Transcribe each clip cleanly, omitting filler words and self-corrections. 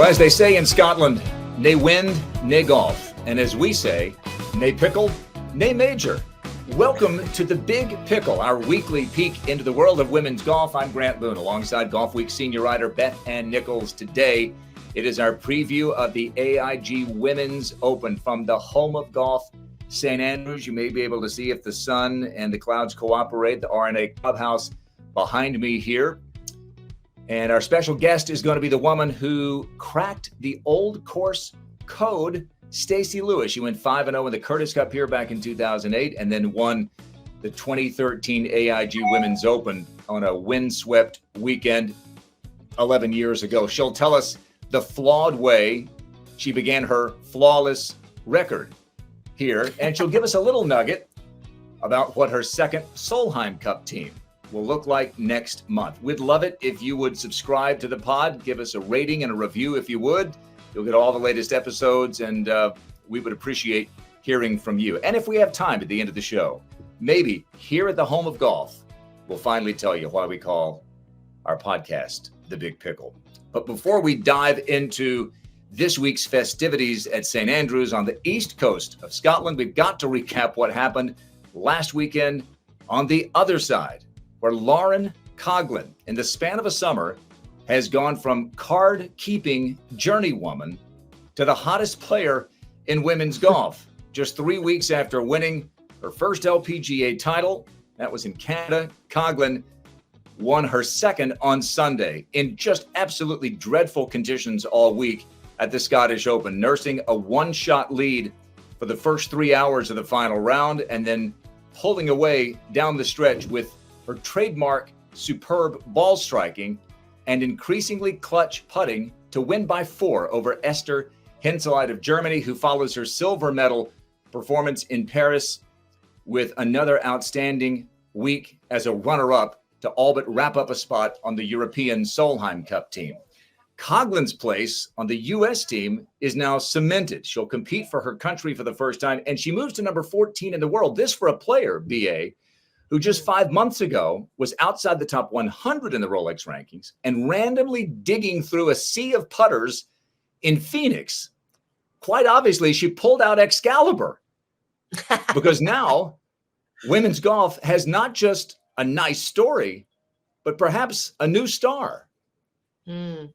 Well, as they say in Scotland, nae wind, nae golf. And as we say, nae pickle, nae major. Welcome to The Big Pickle, our weekly peek into the world of women's golf. I'm Grant Boone, alongside Golfweek senior writer Beth Ann Nichols. Today, it is our preview of the AIG Women's Open from the home of golf, St. Andrews. You may be able to see if the sun and the clouds cooperate, the R&A Clubhouse behind me here. And our special guest is going to be the woman who cracked the old course code, Stacy Lewis. She went 5-0 in the Curtis Cup here back in 2008 and then won the 2013 AIG Women's Open on a windswept weekend 11 years ago. She'll tell us the flawed way she began her flawless record here, and she'll give us a little nugget about what her second Solheim Cup team will look like next month. We'd love it if you would subscribe to the pod, give us a rating and a review if you would. You'll get all the latest episodes, and we would appreciate hearing from you. And if we have time at the end of the show, maybe here at the home of golf, we'll finally tell you why we call our podcast The Big Pickle. But before we dive into this week's festivities at St. Andrews on the east coast of Scotland, we've got to recap what happened last weekend on the other side, where Lauren Coughlin, in the span of a summer, has gone from card-keeping journeywoman to the hottest player in women's golf. Just 3 weeks after winning her first LPGA title, that was in Canada, Coughlin won her second on Sunday in just absolutely dreadful conditions all week at the Scottish Open, nursing a one-shot lead for the first 3 hours of the final round and then pulling away down the stretch with her trademark superb ball striking and increasingly clutch putting to win by 4 over Esther Henseleit of Germany, who follows her silver medal performance in Paris with another outstanding week as a runner-up to all but wrap up a spot on the European Solheim Cup team. Coughlin's place on the U.S. team is now cemented. She'll compete for her country for the first time, and she moves to number 14 in the world. This for a player, B.A., who just 5 months ago was outside the top 100 in the Rolex rankings and randomly digging through a sea of putters in Phoenix. Quite obviously, she pulled out Excalibur because now women's golf has not just a nice story, but perhaps a new star. And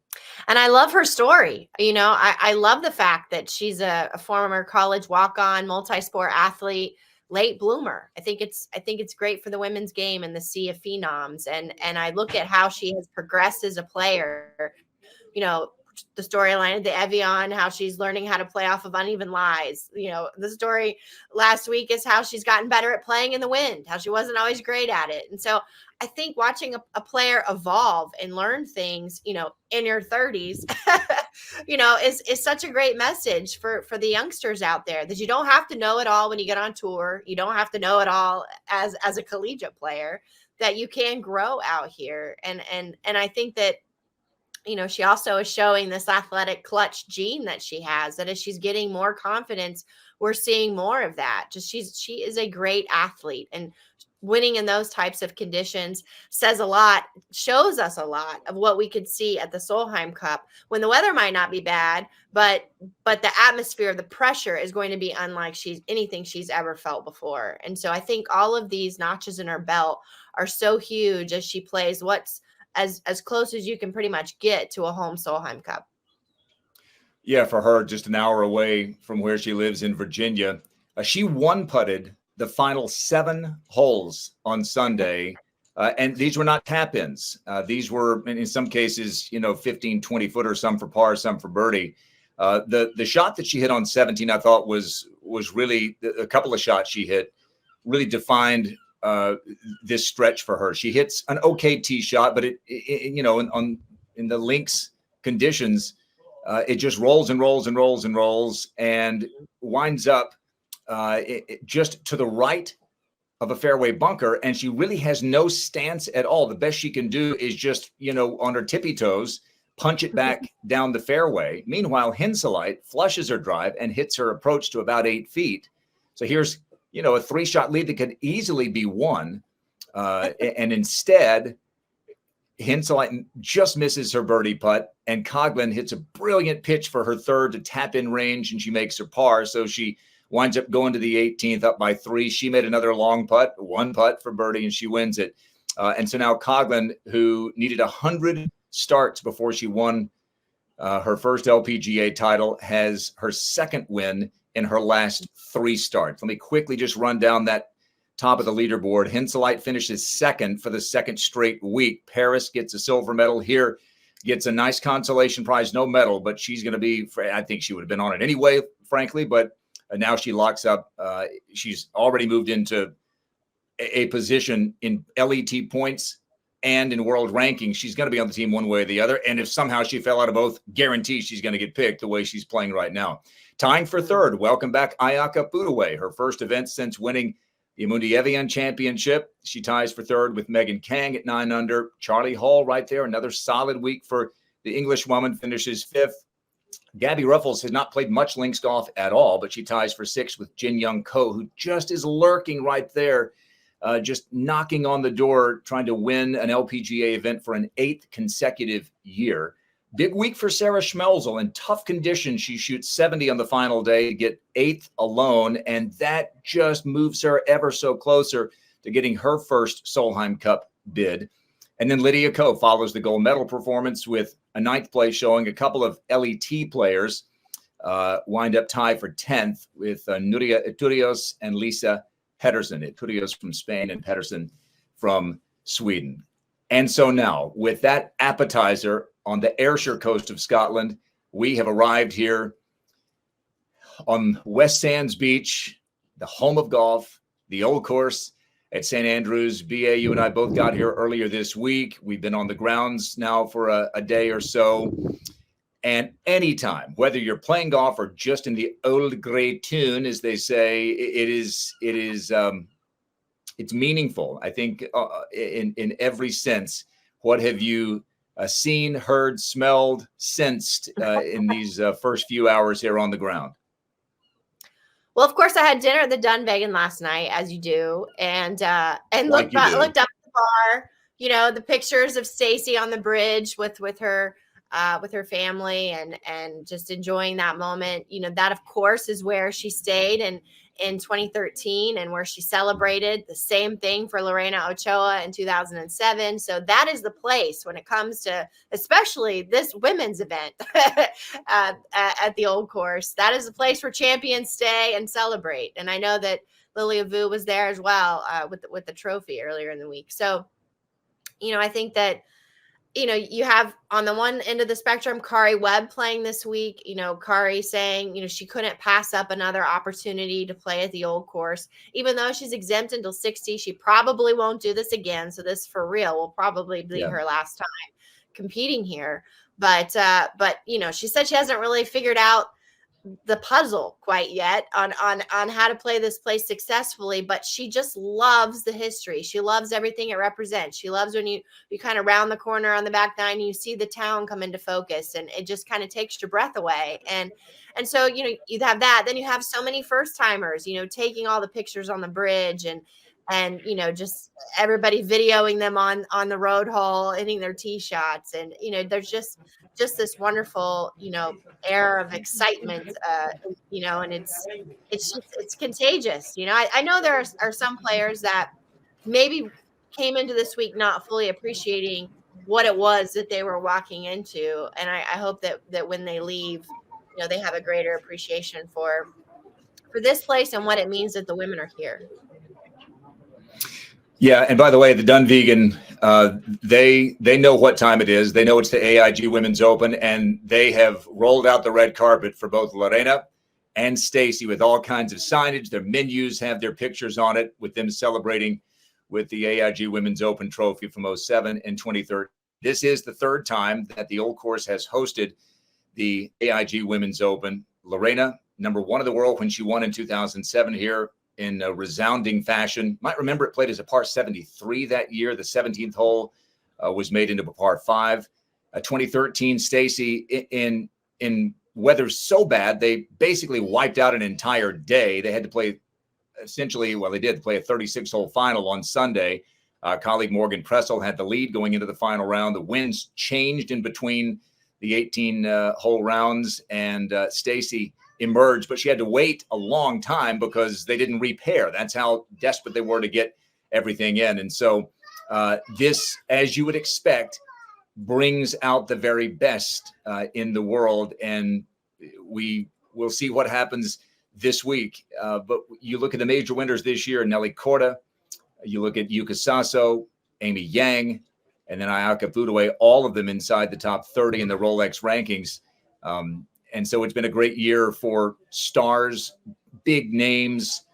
I love her story. You know, I love the fact that she's a former college walk-on, multi-sport athlete, late bloomer. I think it's great for the women's game and the sea of phenoms. And I look at how she has progressed as a player, you know, the storyline of the Evian, how she's learning how to play off of uneven lies. You know, the story last week is how she's gotten better at playing in the wind, how she wasn't always great at it. And so I think watching a player evolve and learn things, you know, in your 30s, you know, is such a great message for the youngsters out there, that you don't have to know it all when you get on tour. You don't have to know it all as a collegiate player, that you can grow out here. And I think that, you know, she also is showing this athletic clutch gene that she has, that as she's getting more confidence, we're seeing more of that. Just she is a great athlete, and winning in those types of conditions says a lot, shows us a lot of what we could see at the Solheim Cup when the weather might not be bad, but the atmosphere, the pressure is going to be unlike anything she's ever felt before. And so I think all of these notches in her belt are so huge as she plays what's as close as you can pretty much get to a home Solheim Cup. Yeah, for her, just an hour away from where she lives in Virginia. She one-putted the final 7 holes on Sunday, and these were not tap-ins. These were, in some cases, you know, 15, 20-footer, some for par, some for birdie. The shot that she hit on 17, I thought was really, a couple of shots she hit really defined this stretch for her. She hits an okay tee shot, but it you know, in the links conditions, it just rolls and rolls and rolls and rolls and winds up just to the right of a fairway bunker. And she really has no stance at all. The best she can do is just, you know, on her tippy toes, punch it back down the fairway. Meanwhile, Henseleit flushes her drive and hits her approach to about 8 feet. So here's, you know, a 3-shot lead that could easily be won. And instead, Hinselite just misses her birdie putt, and Coughlin hits a brilliant pitch for her third to tap in range, and she makes her par. So she winds up going to the 18th up by 3. She made another long putt, one putt for birdie, and she wins it. And so now Coughlin, who needed 100 starts before she won her first LPGA title, has her second win in her last 3 starts. Let me quickly just run down that top of the leaderboard. Hinselite finishes second for the second straight week. Paris gets a silver medal. Here gets a nice consolation prize, no medal, but she's going to be, I think she would have been on it anyway, frankly, but now she locks up. She's already moved into a position in LET points and in world rankings. She's going to be on the team one way or the other. And if somehow she fell out of both, guarantee she's going to get picked the way she's playing right now. Tying for third, welcome back Ayaka Budaway, her first event since winning the Amundi Evian Championship. She ties for third with Megan Kang at 9 under. Charlie Hall right there, another solid week for the Englishwoman, finishes 5th. Gabby Ruffles has not played much links golf at all, but she ties for 6th with Jin Young Ko, who just is lurking right there, just knocking on the door, trying to win an LPGA event for an 8th consecutive year. Big week for Sarah Schmelzel. In tough conditions, she shoots 70 on the final day to get 8th alone, and that just moves her ever so closer to getting her first Solheim Cup bid. And then Lydia Ko follows the gold medal performance with a 9th place showing. A couple of LET players wind up tied for 10th with Nuria Iturios and Lisa Pedersen. Iturios from Spain and Pedersen from Sweden. And so now, with that appetizer on the Ayrshire coast of Scotland, we have arrived here on West Sands Beach, the home of golf, the old course at St. Andrews. BA, you and I both got here earlier this week. We've been on the grounds now for a day or so. And anytime, whether you're playing golf or just in the old grey tune, as they say, it's meaningful. I think in every sense. What have you seen, heard, smelled, sensed in these first few hours here on the ground? Well, of course, I had dinner at the Dunvegan last night, as you do, and looked up at the bar. You know, the pictures of Stacy on the bridge with her family and just enjoying that moment. You know, that of course is where she stayed in 2013 and where she celebrated the same thing for Lorena Ochoa in 2007. So that is the place when it comes to, especially this women's event at the old course. That is the place where champions stay and celebrate. And I know that Lilia Vu was there as well with the trophy earlier in the week. So, you know, I think that, you know, you have on the one end of the spectrum, Kari Webb playing this week, you know, Kari saying, you know, she couldn't pass up another opportunity to play at the old course, even though she's exempt until 60, she probably won't do this again. So this for real will probably be her last time competing here. But, you know, she said she hasn't really figured out the puzzle quite yet on how to play this place successfully, but she just loves the history. She loves everything it represents. She loves when you kind of round the corner on the back nine and you see the town come into focus, and it just kind of takes your breath away. And so, you know, you have that, then you have so many first timers, you know, taking all the pictures on the bridge and you know, just everybody videoing them on the road hole, hitting their tee shots. And, you know, there's just this wonderful, you know, air of excitement, you know, and it's contagious. You know, I know there are some players that maybe came into this week not fully appreciating what it was that they were walking into. And I hope that when they leave, you know, they have a greater appreciation for this place and what it means that the women are here. Yeah, and by the way, the Dunvegan, they know what time it is. They know it's the AIG Women's Open, and they have rolled out the red carpet for both Lorena and Stacy with all kinds of signage. Their menus have their pictures on it, with them celebrating with the AIG Women's Open trophy from 2007 and 2013. This is the third time that the old course has hosted the AIG Women's Open. Lorena, number 1 in the world when she won in 2007 here, in a resounding fashion. Might remember it played as a par 73 that year. The 17th hole was made into a par 5. 2013, Stacy, in weather so bad, they basically wiped out an entire day. They had to play essentially, well, they did play a 36-hole final on Sunday. Colleague Morgan Pressel had the lead going into the final round. The winds changed in between the 18 hole rounds, and Stacy emerged, but she had to wait a long time because they didn't repair. That's how desperate they were to get everything in. And so this, as you would expect, brings out the very best in the world. And we will see what happens this week. But you look at the major winners this year, Nelly Korda, you look at Yuka Saso, Amy Yang, and then Ayaka Fudaway, all of them inside the top 30 in the Rolex rankings. And so it's been a great year for stars, big names,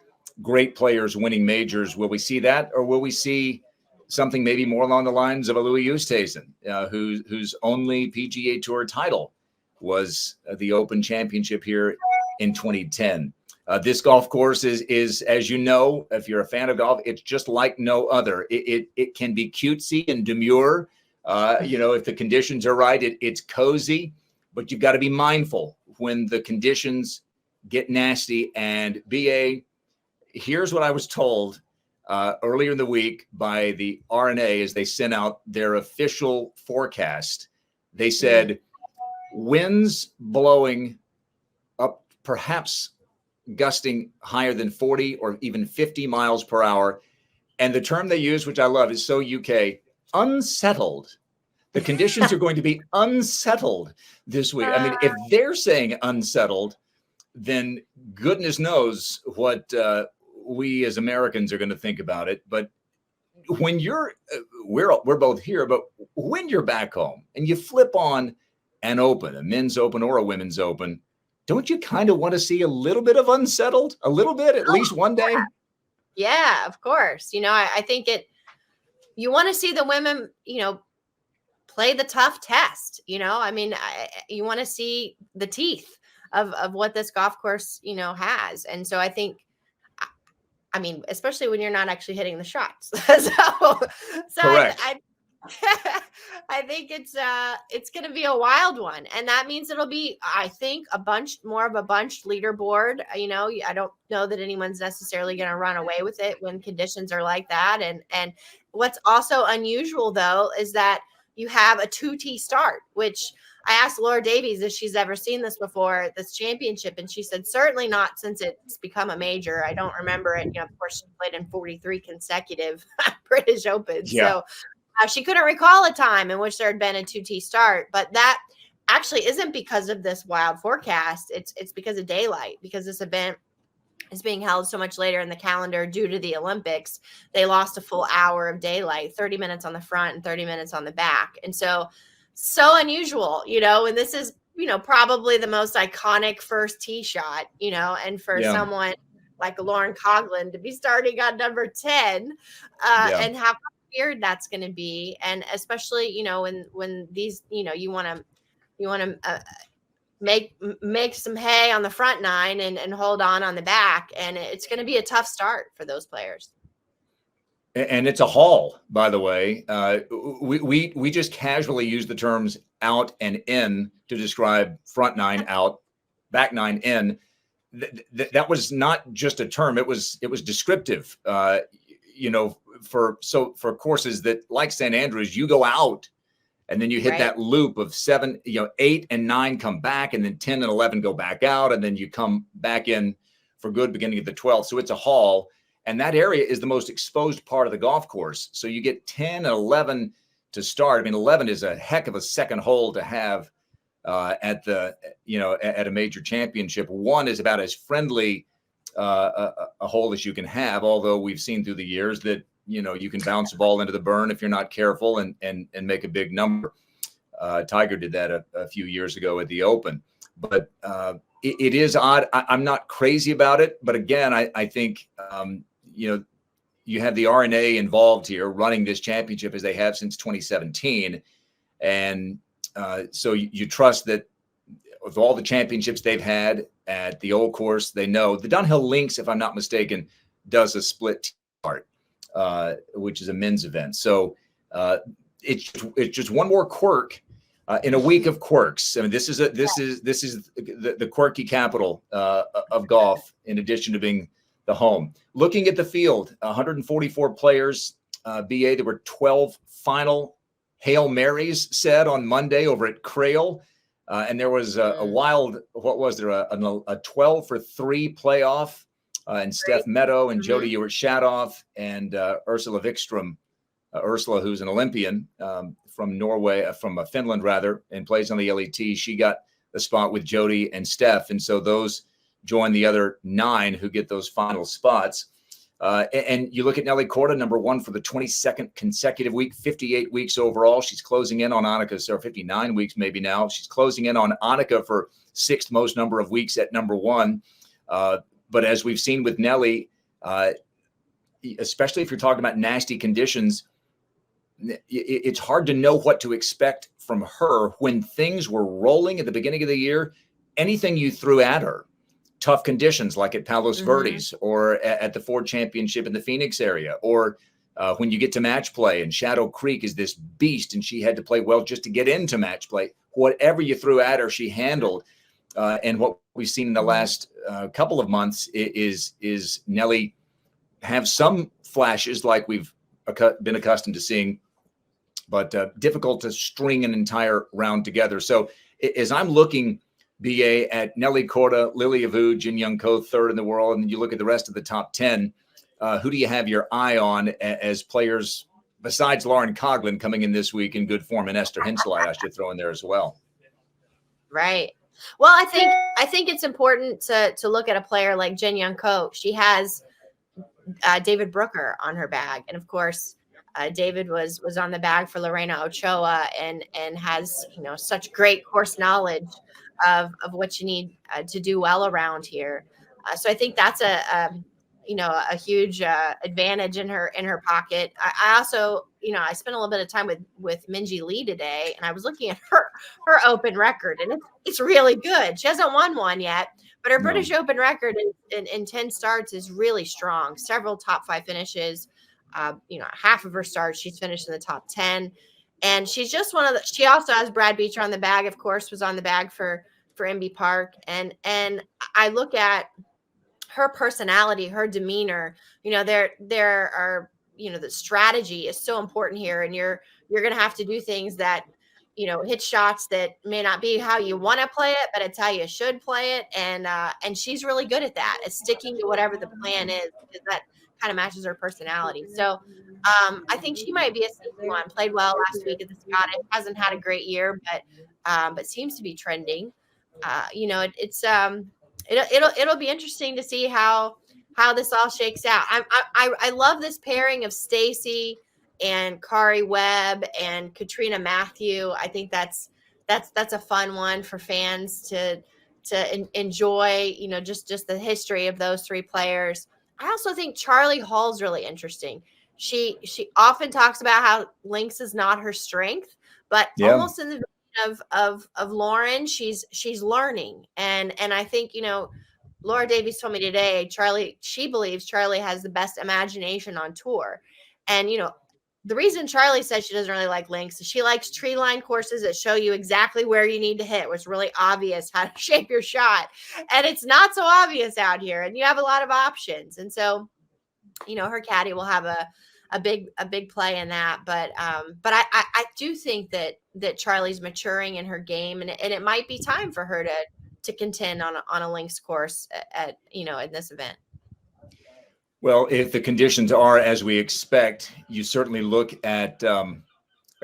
great players winning majors. Will we see that, or will we see something maybe more along the lines of a Louis Oosthuizen, whose only PGA Tour title was the Open Championship here in 2010? This golf course is, as you know, if you're a fan of golf, it's just like no other. It can be cutesy and demure. If the conditions are right, it's cozy, but you've got to be mindful when the conditions get nasty. And BA, here's what I was told earlier in the week by the RNA as they sent out their official forecast. They said winds blowing up, perhaps gusting higher than 40 or even 50 miles per hour. And the term they use, which I love, is so UK, unsettled. The conditions are going to be unsettled this week. I mean, if they're saying unsettled, then goodness knows what we as Americans are going to think about it. But when we're both here, but when you're back home and you flip on an Open, a men's Open or a women's Open, don't you kind of want to see a little bit of unsettled, a little bit, at least one day? Yeah, of course. I think you want to see the women, play the tough test. You want to see the teeth of what this golf course, has. And so I think, especially when you're not actually hitting the shots. so Correct. I think it's going to be a wild one, and that means it'll be, I think, more of a bunched leaderboard. I don't know that anyone's necessarily going to run away with it when conditions are like that. And what's also unusual though is that you have a 2T start, which I asked Laura Davies if she's ever seen this before at this championship, and she said certainly not since it's become a major. I don't remember it. Of course, she played in 43 consecutive British Opens, so. She couldn't recall a time in which there had been a 2T start, but that actually isn't because of this wild forecast. It's because of daylight, because this event is being held so much later in the calendar due to the Olympics. They lost a full hour of daylight, 30 minutes on the front and 30 minutes on the back. And so unusual, and this is, probably the most iconic first tee shot, and for someone like Lauren Coughlin to be starting on number 10 and how weird that's going to be. And especially when these you want to make some hay on the front nine and hold on the back, and it's going to be a tough start for those players. And it's a haul, by the way. We just casually use the terms out and in to describe front nine out, back nine in. That was not just a term; it was descriptive. For courses that, like St. Andrews, you go out and then you hit that loop of 7, 8 and 9 come back, and then 10 and 11 go back out, and then you come back in for good beginning of the 12th. So it's a haul, and that area is the most exposed part of the golf course. So you get 10 and 11 to start. 11 is a heck of a second hole to have at a major championship. 1 is about as friendly a hole as you can have, although we've seen through the years that you can bounce the ball into the burn if you're not careful and make a big number. Tiger did that a few years ago at the Open, but it is odd. I'm not crazy about it, but again, I think you have the RNA involved here running this championship as they have since 2017, and so you trust that with all the championships they've had at the old course, they know the Dunhill Links, if I'm not mistaken, does a split part, which is a men's event. So it's just one more quirk in a week of quirks. This is the quirky capital of golf, in addition to being the home. Looking at the field, 144 players, BA, there were 12 final Hail Marys said on Monday over at Crail. And there was a wild, what was there, a 12-for-3 playoff. And Steph Meadow and Jody Ewart-Shadoff and Ursula Vikström, Ursula, who's an Olympian from Norway, from Finland rather, and plays on the LET. She got the spot with Jody and Steph. And so those join the other 9 who get those final spots. And you look at Nelly Korda, number 1 for the 22nd consecutive week, 58 weeks overall. She's closing in on Annika, so 59 weeks maybe now. She's closing in on Annika for 6th most number of weeks at number 1. But as we've seen with Nelly, especially if you're talking about nasty conditions, it's hard to know what to expect from her when things were rolling at the beginning of the year. Anything you threw at her, tough conditions like at Palos Verdes or at the Ford Championship in the Phoenix area, or when you get to match play and Shadow Creek is this beast and she had to play well just to get into match play. Whatever you threw at her, she handled. And what we've seen in the last couple of months is Nelly have some flashes like we've been accustomed to seeing, but difficult to string an entire round together. So as I'm looking, BA, at Nelly Korda, Lilia Vu, Jin Young Ko, 3rd in the world, and then you look at the rest of the top 10, who do you have your eye on as players besides Lauren Coughlin coming in this week in good form, and Esther Hinseleit I should throw in there as well? Right. Well, I think it's important to look at a player like Jin Young Ko. She has David Brooker on her bag, and of course, David was on the bag for Lorena Ochoa, and has such great course knowledge of what you need to do well around here. So I think that's a huge advantage in her pocket. I also, I spent a little bit of time with Minjee Lee today, and I was looking at her open record, and it's really good. She hasn't won one yet, but her British Open record in 10 starts is really strong. Several top 5 finishes. Half of her starts she's finished in the top 10. And she's just she also has Brad Beecher on the bag, of course, was on the bag for MB Park. And I look at her personality, her demeanor, there are, the strategy is so important here. And you're going to have to do things that, hit shots that may not be how you want to play it, but it's how you should play it. And she's really good at that, at sticking to whatever the plan is, because that kind of matches her personality. So I think she might be a sneaky one. Played well last week at the Scottish. Hasn't had a great year, but seems to be trending. It'll be interesting to see how this all shakes out. I love this pairing of Stacy and Kari Webb and Katrina Matthew. I think that's a fun one for fans to enjoy. Just the history of those 3 players. I also think Charlie Hall's really interesting. She often talks about how links is not her strength, but almost in the vein of Lauren, she's learning. And I think, Laura Davies told me today, she believes Charlie has the best imagination on tour. And, the reason Charlie says she doesn't really like links is she likes tree line courses that show you exactly where you need to hit, where it's really obvious how to shape your shot. And it's not so obvious out here, and you have a lot of options. And so, her caddy will have a big play in that. But I do think that Charlie's maturing in her game, and it might be time for her to contend on a links course in this event. Well, if the conditions are as we expect, you certainly look at a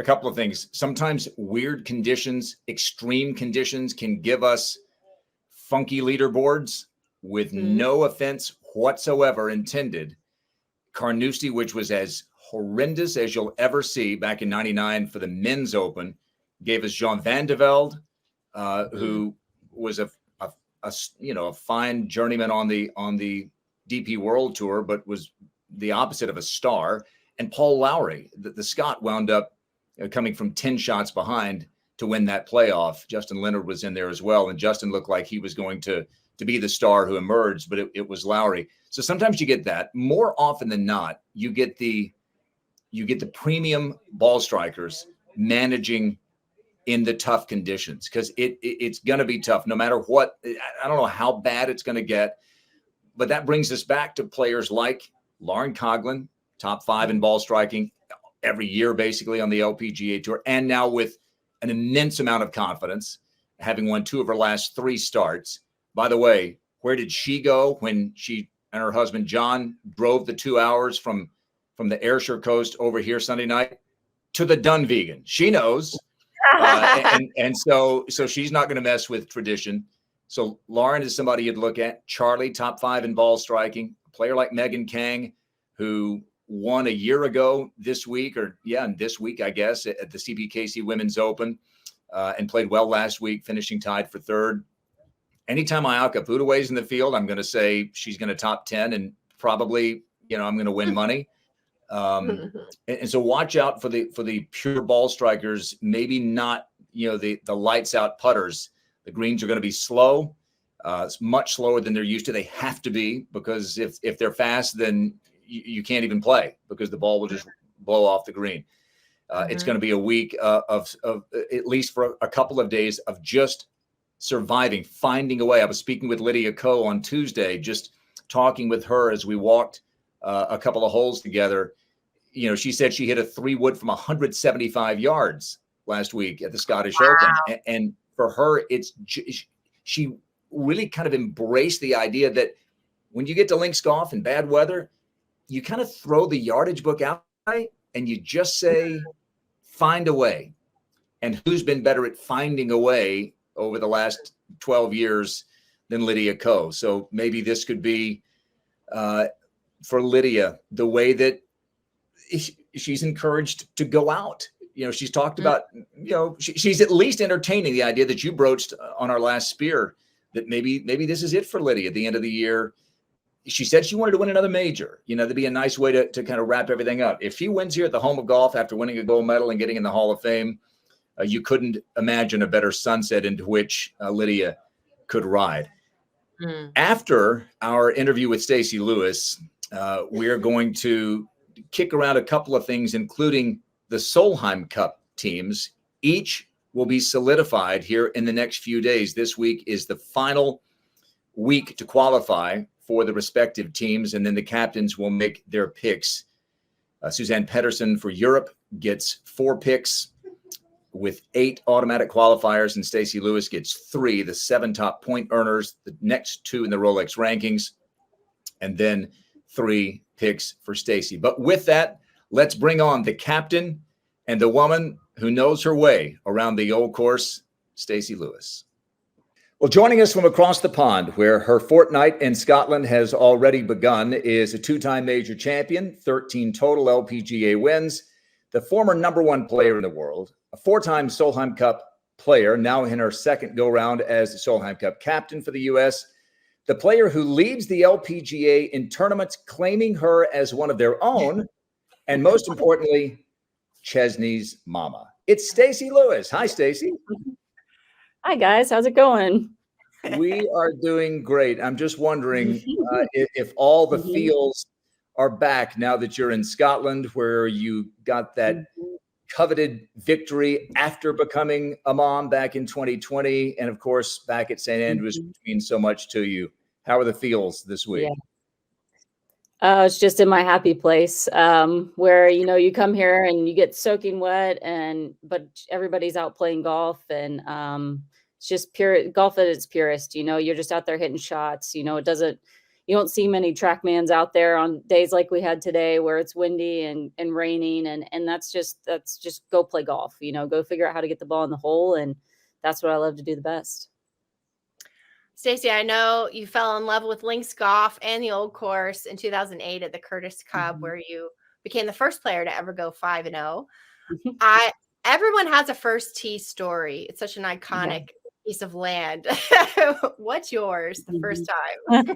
couple of things. Sometimes weird conditions, extreme conditions can give us funky leaderboards with no offense whatsoever intended. Carnoustie, which was as horrendous as you'll ever see back in '99 for the men's open, gave us Jean Van de Velde, who was a fine journeyman on the DP World Tour, but was the opposite of a star. And Paul Lowry, the Scot, wound up coming from 10 shots behind to win that playoff. Justin Leonard was in there as well, and Justin looked like he was going to be the star who emerged, but it was Lowry. So sometimes you get that. More often than not, you get the premium ball strikers managing in the tough conditions, because it's going to be tough no matter what. I don't know how bad it's going to get. But that brings us back to players like Lauren Coughlin top 5 in ball striking every year, basically on the LPGA Tour. And now with an immense amount of confidence, having won 2 of her last 3 starts. By the way, where did she go when she and her husband, John, drove the 2 hours from the Ayrshire coast over here Sunday night? To the Dunvegan. She knows. And so she's not going to mess with tradition. So Lauren is somebody you'd look at. Charlie, top 5 in ball striking. A player like Megan Kang, who won a year ago this week, this week, I guess, at the CBKC Women's Open, and played well last week, finishing tied for 3rd. Anytime Ayaka Putaway's in the field, I'm going to say she's going to top 10 and probably, I'm going to win money. And so watch out for the pure ball strikers, maybe not, the lights out putters. The greens are going to be slow. It's much slower than they're used to. They have to be, because if they're fast, then you can't even play because the ball will just blow off the green. It's going to be a week of at least for a couple of days of just surviving, finding a way. I was speaking with Lydia Ko on Tuesday, just talking with her as we walked a couple of holes together. She said she hit a 3-wood from 175 yards last week at the Scottish Open. And for her, she really kind of embraced the idea that when you get to links golf in bad weather, you kind of throw the yardage book out and you just say, find a way. And who's been better at finding a way over the last 12 years than Lydia Ko? So maybe this could be for Lydia, the way that she's encouraged to go out. She's talked about, she's at least entertaining the idea that you broached on our last Spear, that maybe this is it for Lydia at the end of the year. She said she wanted to win another major. That'd be a nice way to kind of wrap everything up. If she wins here at the home of golf after winning a gold medal and getting in the Hall of Fame, you couldn't imagine a better sunset into which Lydia could ride. After our interview with Stacy Lewis, we are going to kick around a couple of things, including the Solheim Cup teams. Each will be solidified here in the next few days. This week is the final week to qualify for the respective teams, and then the captains will make their picks. Suzanne Pedersen for Europe gets 4 picks with 8 automatic qualifiers, and Stacy Lewis gets 3, the 7 top point earners, the next 2 in the Rolex rankings, and then 3 picks for Stacy. But with that, let's bring on the captain and the woman who knows her way around the old course, Stacy Lewis. Well, joining us from across the pond, where her fortnight in Scotland has already begun, is a 2-time major champion, 13 total LPGA wins, the former #1 player in the world, a 4-time Solheim Cup player, now in her second go-round as the Solheim Cup captain for the U.S., the player who leads the LPGA in tournaments claiming her as one of their own, and most importantly, Chesney's mama. It's Stacy Lewis. Hi, Stacy. Hi, guys. How's it going? We are doing great. I'm just wondering if all the feels are back now that you're in Scotland, where you got that coveted victory after becoming a mom back in 2020. And of course, back at St. Andrews, which means so much to you. How are the feels this week? It's just in my happy place, where, you come here and you get soaking wet, but everybody's out playing golf, and it's just pure golf at its purest. You're just out there hitting shots. You don't see many TrackMans out there on days like we had today, where it's windy and raining, and that's just go play golf. Go figure out how to get the ball in the hole, and that's what I love to do the best. Stacy, I know you fell in love with links golf and the old course in 2008 at the Curtis Cup, where you became the first player to ever go 5-0. Everyone has a first tee story. It's such an iconic piece of land. What's yours the first time?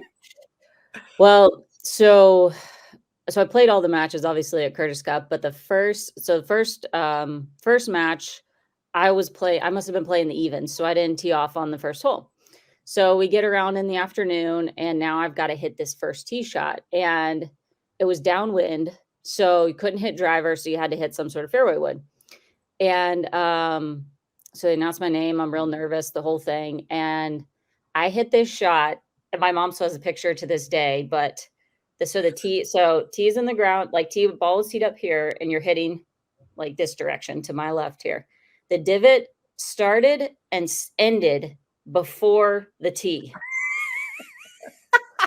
Well, so I played all the matches, obviously, at Curtis Cup, but the first match I must have been playing the evens, so I didn't tee off on the first hole. So we get around in the afternoon, and now I've got to hit this first tee shot, and it was downwind, so you couldn't hit driver, so you had to hit some sort of fairway wood. And so they announced my name. I'm real nervous, the whole thing, and I hit this shot. And my mom still has a picture to this day, but tee is in the ground, like ball is teed up here, and you're hitting like this direction to my left here. The divot started and ended before the tee.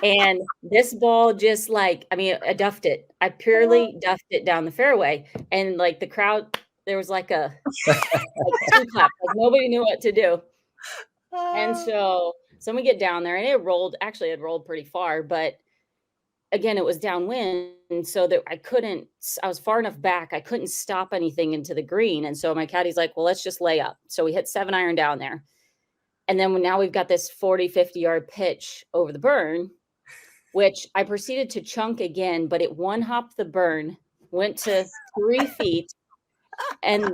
And this ball just like, I mean, I duffed it. I purely duffed it down the fairway. And like the crowd, there was like a two clap, like nobody knew what to do. And so we get down there and it rolled pretty far, but again, it was downwind. So that I was far enough back. I couldn't stop anything into the green. And so my caddy's like, well, let's just lay up. So we hit 7-iron down there. And then now we've got this 40, 50 yard pitch over the burn, which I proceeded to chunk again, but it one-hopped the burn, went to 3 feet. And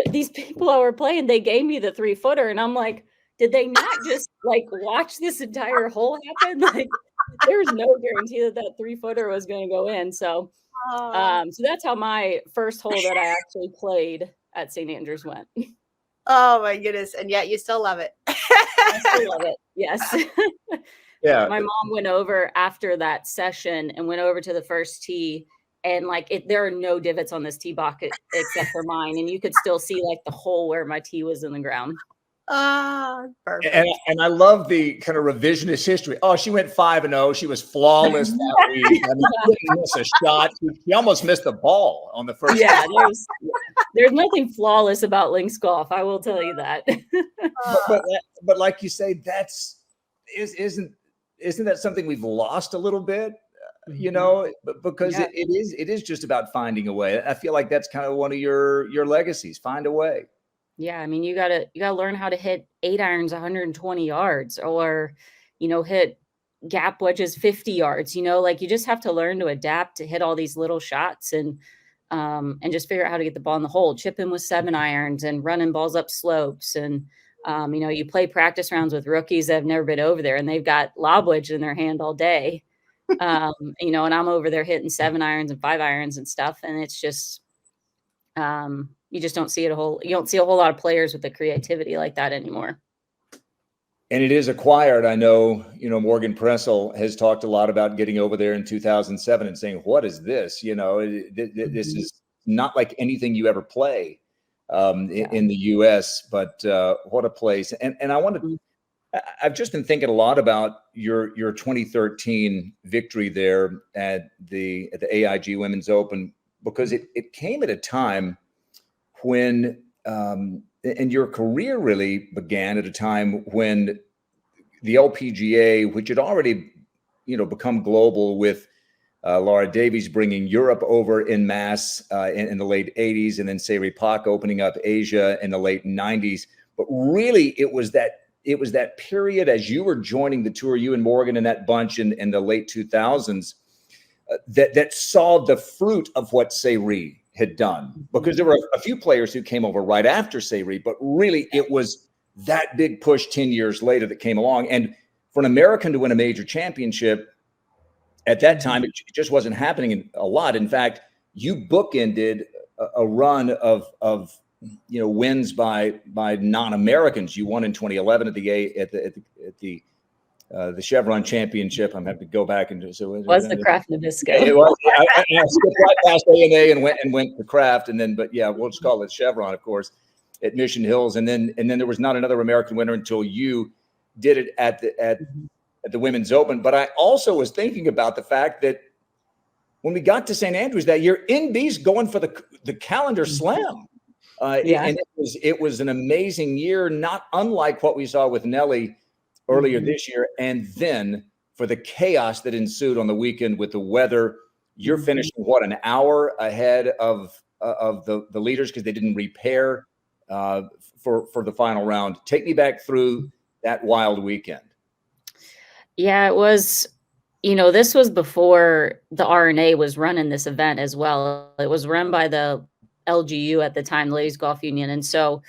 these people I were playing, they gave me the 3-footer. And I'm like, did they not just like watch this entire hole happen? Like there's no guarantee that 3-footer was going to go in. So, so that's how my first hole that I actually played at St. Andrews went. Oh my goodness. And yet you still love it. I still love it. Yes. Yeah. My mom went over after that session and went over to the first tee, and like there are no divots on this tee box except for mine. And you could still see like the hole where my tee was in the ground. Perfect. And I love the kind of revisionist history. Oh, she went 5-0. She was flawless that week. I mean, she didn't miss a shot. She almost missed the ball on the first. Yeah, there's nothing flawless about links golf. I will tell you that. But like you say, isn't that something we've lost a little bit? You know, because it is just about finding a way. I feel like that's kind of one of your legacies. Find a way. Yeah, I mean, you gotta learn how to hit 8 irons 120 yards, or hit gap wedges 50 yards. Like you just have to learn to adapt to hit all these little shots and just figure out how to get the ball in the hole. Chipping with 7 irons and running balls up slopes, and you play practice rounds with rookies that have never been over there, and they've got lob wedge in their hand all day. And I'm over there hitting 7 irons and 5 irons and stuff, and it's just you just don't see a whole lot of players with the creativity like that anymore. And it is acquired. I know, Morgan Pressel has talked a lot about getting over there in 2007 and saying, what is this? This is not like anything you ever play in the US, but what a place. And I've just been thinking a lot about your 2013 victory there at the AIG Women's Open, because it came at a time when and your career really began at a time when the LPGA, which had already become global with Laura Davies bringing Europe over en masse in the late 80s, and then Sayri Pak opening up Asia in the late 90s. But really, it was that period as you were joining the tour, you and Morgan and that bunch in the late 2000s, that saw the fruit of what Sayri had done, because there were a few players who came over right after Sayri, but really it was that big push 10 years later that came along. And for an American to win a major championship at that time, it just wasn't happening a lot. In fact, you bookended a run of wins by non-Americans. You won in 2011 at the Chevron Championship. I'm having to go back and do so. Was the Kraft Nabisco? It was. I skipped right past A&A and went to Kraft, and then, but yeah, we'll just call it Chevron, of course, at Mission Hills, and then there was not another American winner until you did it at the Women's Open. But I also was thinking about the fact that when we got to St. Andrews that year, NB's going for the calendar slam. And it was an amazing year, not unlike what we saw with Nelly earlier this year. And then for the chaos that ensued on the weekend with the weather, you're finishing an hour ahead of the leaders because they didn't repair for the final round. Take me back through that wild weekend. Yeah, it was, this was before the RNA was running this event as well. It was run by the LGU at the time, the Ladies Golf Union. And so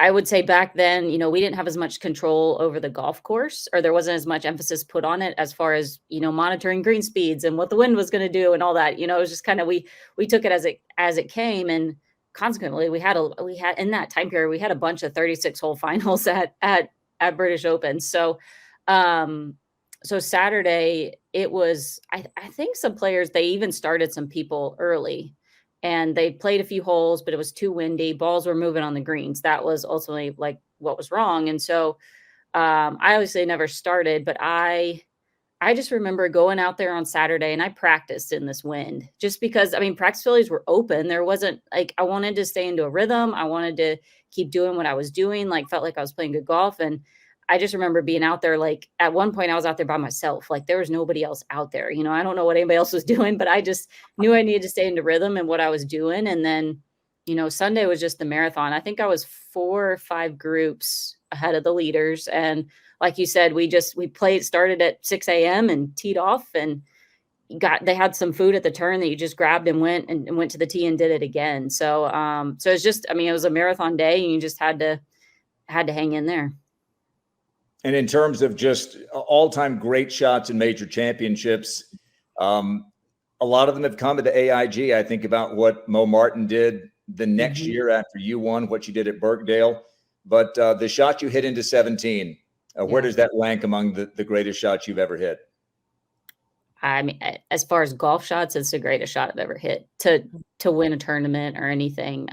I would say back then, we didn't have as much control over the golf course, or there wasn't as much emphasis put on it as far as, monitoring green speeds and what the wind was going to do and all that. It was just kind of, we took it as it came. And consequently, we had in that time period, we had a bunch of 36 hole finals at British Open. So, so Saturday, it was, I think some players, they even started some people early and they played a few holes, but it was too windy. Balls were moving on the greens. That was ultimately like what was wrong. And so I obviously never started, but I just remember going out there on Saturday and I practiced in this wind just because, I mean, practice facilities were open. There wasn't like, I wanted to stay into a rhythm. I wanted to keep doing what I was doing, like felt like I was playing good golf. And I just remember being out there. Like at one point I was out there by myself. Like there was nobody else out there. You know, I don't know what anybody else was doing, but I just knew I needed to stay into rhythm and what I was doing. And then, you know, Sunday was just the marathon. I think I was 4 or 5 groups ahead of the leaders. And like you said, we started at 6 a.m. and teed off and they had some food at the turn that you just grabbed and went to the tee and did it again. So, so it's just, I mean, it was a marathon day and you just had to hang in there. And in terms of just all-time great shots in major championships, a lot of them have come at the AIG. I think about what Mo Martin did the next year after you won, what you did at Birkdale. But the shot you hit into 17, where does that rank among the greatest shots you've ever hit? I mean, as far as golf shots, it's the greatest shot I've ever hit to win a tournament or anything.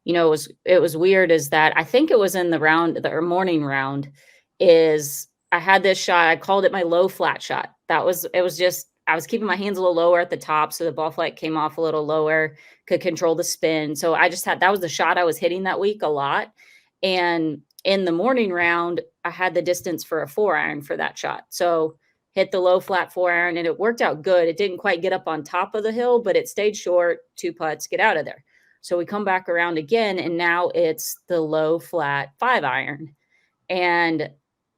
You know, it was weird is that I think it was in the morning round is I had this shot. I called it my low flat shot. I was keeping my hands a little lower at the top. So the ball flight came off a little lower, could control the spin. So that was the shot I was hitting that week a lot. And in the morning round, I had the distance for a 4-iron for that shot. So hit the low flat 4-iron and it worked out good. It didn't quite get up on top of the hill, but it stayed short, 2 putts, get out of there. So we come back around again and now it's the low flat 5-iron. And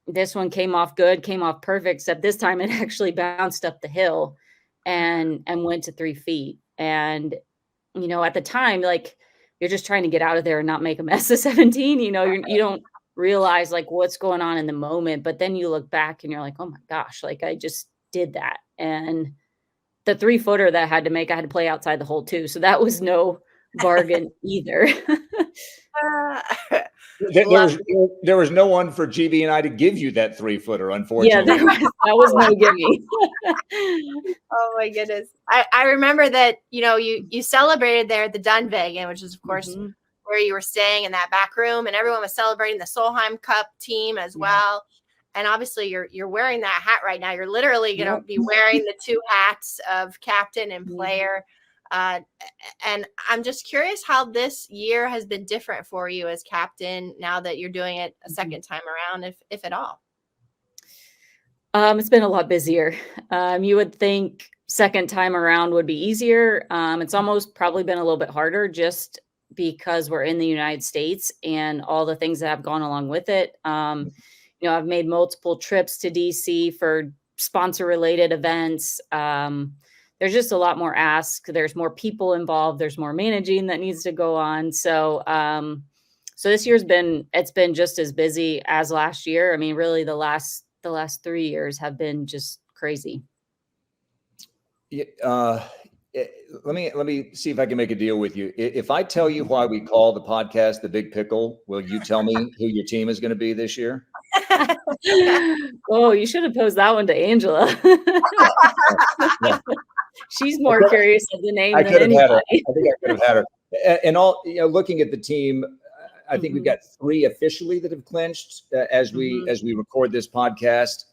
this one came off good, came off perfect, except this time it actually bounced up the hill and went to 3 feet. And, you know, at the time, like you're just trying to get out of there and not make a mess of 17, you know, you don't realize like what's going on in the moment, but then you look back and you're like, oh my gosh, like I just did that. And the 3-footer that I had to play outside the hole too. So that was no bargain either. There was no one for GB and I to give you that 3-footer, unfortunately. Yeah, that was no gimme. Oh my goodness. I remember that, you know, you celebrated there at the Dunvegan, which is of course where you were staying in that back room, and everyone was celebrating the Solheim Cup team as well. And obviously you're wearing that hat right now. You're literally going to be wearing the 2 hats of captain and player. And I'm just curious how this year has been different for you as captain now that you're doing it a second time around, if at all. It's been a lot busier. You would think second time around would be easier. It's almost probably been a little bit harder just because we're in the United States and all the things that have gone along with it. You know, I've made multiple trips to DC for sponsor related events. There's just a lot more ask. There's more people involved. There's more managing that needs to go on. So, so this year's been just as busy as last year. I mean, really the last 3 years have been just crazy. Let me see if I can make a deal with you. If I tell you why we call the podcast The Big Pickle, will you tell me who your team is going to be this year? Oh, you should have posed that one to Angela. She's more curious of the name than anybody. I think I could have had her. And all, you know, looking at the team, I think we've got 3 officially that have clinched as we record this podcast,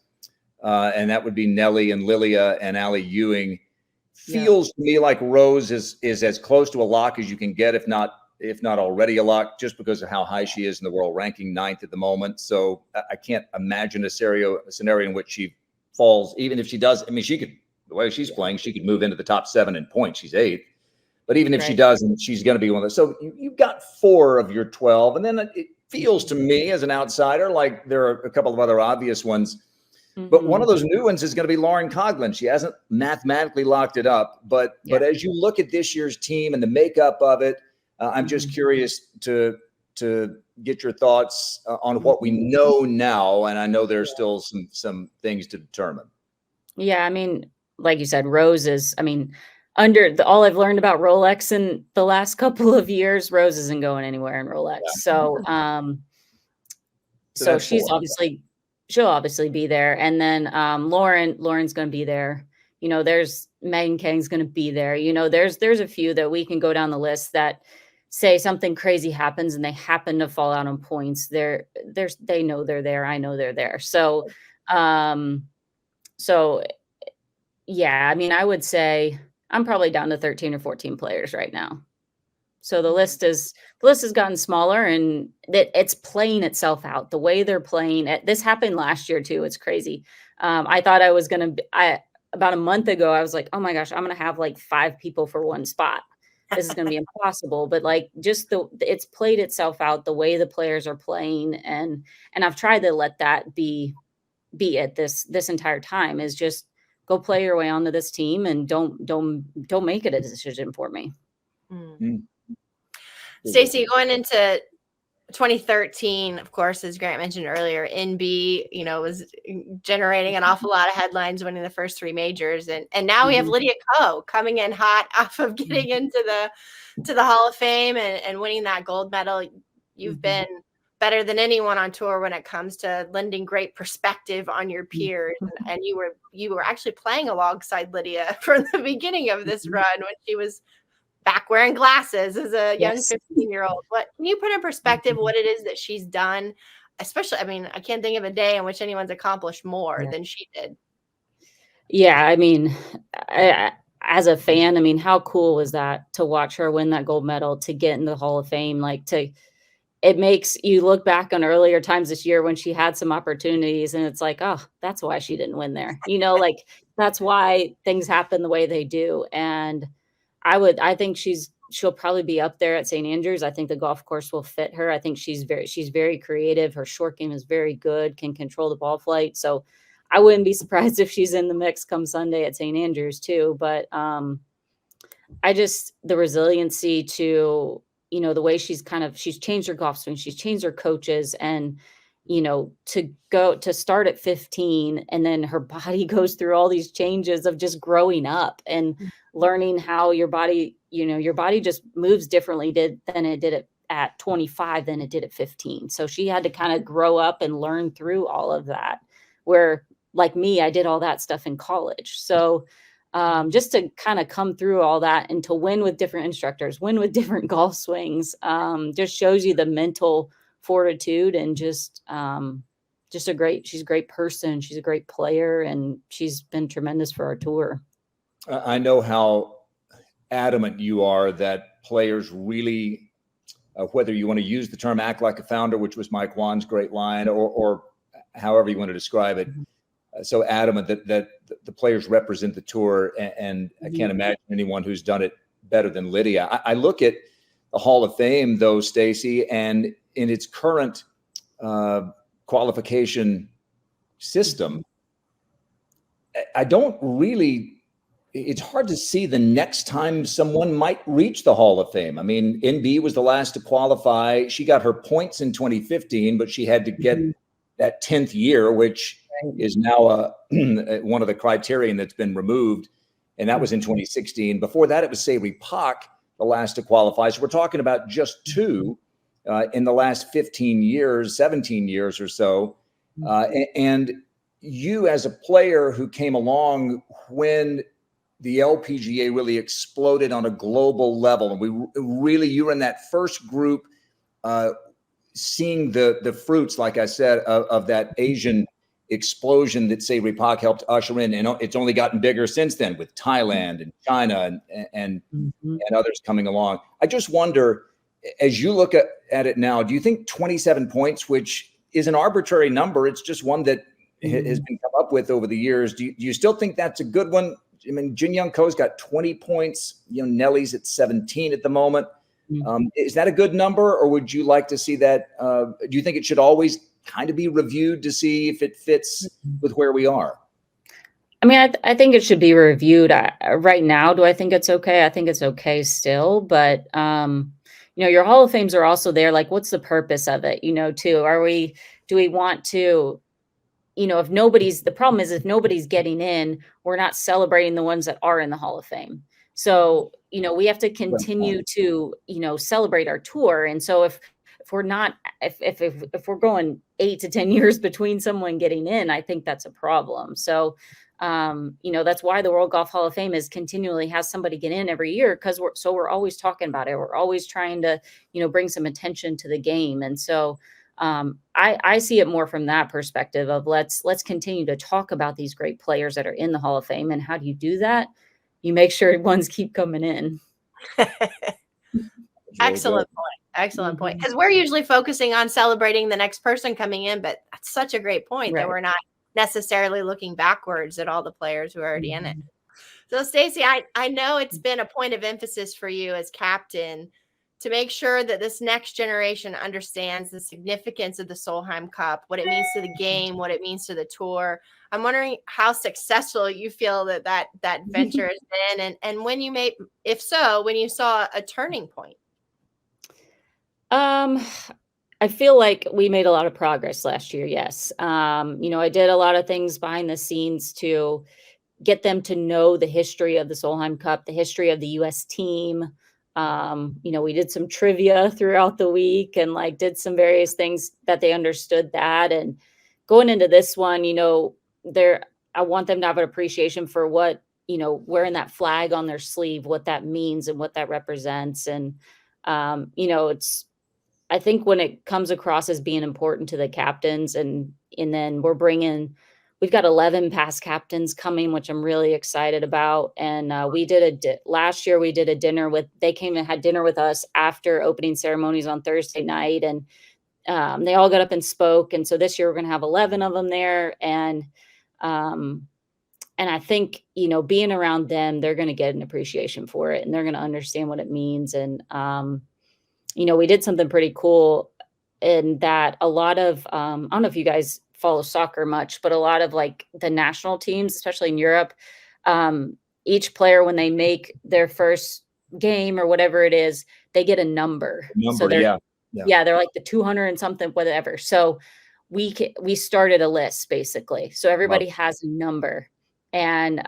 and that would be Nelly and Lilia and Allie Ewing. Feels to me like Rose is as close to a lock as you can get, if not already a lock, just because of how high she is in the world ranking, 9th at the moment. So I can't imagine a scenario in which she falls, even if she does. I mean, she could, the way she's playing, she could move into the top 7 in points. She's 8th. But even if she doesn't, she's going to be one of those. So you've got 4 of your 12. And then it feels to me as an outsider like there are a couple of other obvious ones. But one of those new ones is going to be Lauren Coughlin. She hasn't mathematically locked it up. But as you look at this year's team and the makeup of it, I'm just curious to get your thoughts on what we know now. And I know there's still some things to determine. Yeah, I mean, like you said, Rose is, I mean, all I've learned about Rolex in the last couple of years, Rose isn't going anywhere in Rolex. So, so she's 4. Obviously she'll obviously be there. And then Lauren's going to be there. There's Megan Kang's going to be there. There's a few that we can go down the list that say something crazy happens and they happen to fall out on points. They know they're there. I know they're there. So, yeah, I mean, I would say I'm probably down to 13 or 14 players right now. So the list has gotten smaller, and it's playing itself out. The way they're playing it, this happened last year too. It's crazy. I thought I was going to, about a month ago, I was like, oh my gosh, I'm going to have like 5 people for one spot. This is going to be impossible. But like, just it's played itself out, the way the players are playing. And I've tried to let that be it this entire time, is just go play your way onto this team and don't make it a decision for me. Mm. Stacy, going into 2013, of course, as Grant mentioned earlier, NB, was generating an awful lot of headlines, winning the first 3 majors, and now we have Lydia Ko coming in hot off of getting into the Hall of Fame and winning that gold medal. You've been better than anyone on tour when it comes to lending great perspective on your peers, and you were actually playing alongside Lydia from the beginning of this run when she was back wearing glasses as a young 15-year-old. What can you put in perspective what it is that she's done? Especially, I mean, I can't think of a day in which anyone's accomplished more than she did. Yeah, I mean, as a fan, I mean, how cool was that to watch her win that gold medal, to get in the Hall of Fame? Like, it makes you look back on earlier times this year when she had some opportunities, and it's like, oh, that's why she didn't win there. Like, that's why things happen the way they do. And I think she'll probably be up there at St. Andrews. I think the golf course will fit her. I think she's very creative. Her short game is very good, can control the ball flight. So I wouldn't be surprised if she's in the mix come Sunday at St. Andrews too. But the resiliency to, the way she's changed her golf swing, she's changed her coaches, and to start at 15, and then her body goes through all these changes of just growing up and learning how your body just moves differently than it did at 25 than it did at 15. So she had to kind of grow up and learn through all of that, where, like me, I did all that stuff in college. So just to kind of come through all that and to win with different instructors, win with different golf swings, just shows you the mental fortitude, and she's a great person. She's a great player, and she's been tremendous for our tour. I know how adamant you are that players really, whether you want to use the term act like a founder, which was Mike Wan's great line, or however you want to describe it, so adamant that the players represent the tour. And I can't imagine anyone who's done it better than Lydia. I look at the Hall of Fame, though, Stacy, and in its current qualification system, it's hard to see the next time someone might reach the Hall of Fame. I mean, NB was the last to qualify. She got her points in 2015, but she had to get that 10th year, which is now one of the criterion that's been removed. And that was in 2016. Before that, it was Sayri Pak, the last to qualify. So we're talking about just 2 in the last 15 years, 17 years or so. And you, as a player who came along when the LPGA really exploded on a global level, and you were in that first group, seeing the fruits, like I said, of that Asian explosion that Sayri Pak helped usher in, and it's only gotten bigger since then with Thailand and China and others coming along. I just wonder, as you look at it now, do you think 27 points, which is an arbitrary number, it's just one that has been come up with over the years, do you still think that's a good one? I mean, Jin Young Ko's got 20 points. Nellie's at 17 at the moment. Is that a good number, or would you like to see that? Do you think it should always kind of be reviewed to see if it fits with where we are? I mean, I think it should be reviewed. Right now, do I think it's okay? I think it's okay still, but your Hall of Fames are also there. Like, what's the purpose of it? Too. Do we want to? The problem is if nobody's getting in, we're not celebrating the ones that are in the Hall of Fame. So, we have to continue to, celebrate our tour. And so if if we're going 8 to 10 years between someone getting in, I think that's a problem. So, that's why the World Golf Hall of Fame continually has somebody get in every year, because we're always talking about it. We're always trying to, bring some attention to the game. And so, I see it more from that perspective of let's continue to talk about these great players that are in the Hall of Fame. And how do you do that? You make sure ones keep coming in. Excellent point. Excellent point. Because we're usually focusing on celebrating the next person coming in, but that's such a great point that we're not necessarily looking backwards at all the players who are already in it. So, Stacy, I know it's been a point of emphasis for you as captain to make sure that this next generation understands the significance of the Solheim Cup, what it means to the game, what it means to the tour. I'm wondering how successful you feel that venture has been, and when you if so, when you saw a turning point. I feel like we made a lot of progress last year. Yes. I did a lot of things behind the scenes to get them to know the history of the Solheim Cup, the history of the US team. We did some trivia throughout the week and did some various things that they understood that. And going into this one, I want them to have an appreciation for what, wearing that flag on their sleeve, what that means and what that represents. And, I think when it comes across as being important to the captains, and then we've got 11 past captains coming, which I'm really excited about. And last year we did a dinner they came and had dinner with us after opening ceremonies on Thursday night. And they all got up and spoke. And so this year we're going to have 11 of them there. And I think, being around them, they're going to get an appreciation for it and they're going to understand what it means. And, we did something pretty cool in that a lot of, I don't know if you guys follow soccer much, but a lot of the national teams, especially in Europe, each player, when they make their first game or whatever it is, they get a number. So they're like the 200 and something, whatever. So we started a list basically. So everybody has a number. And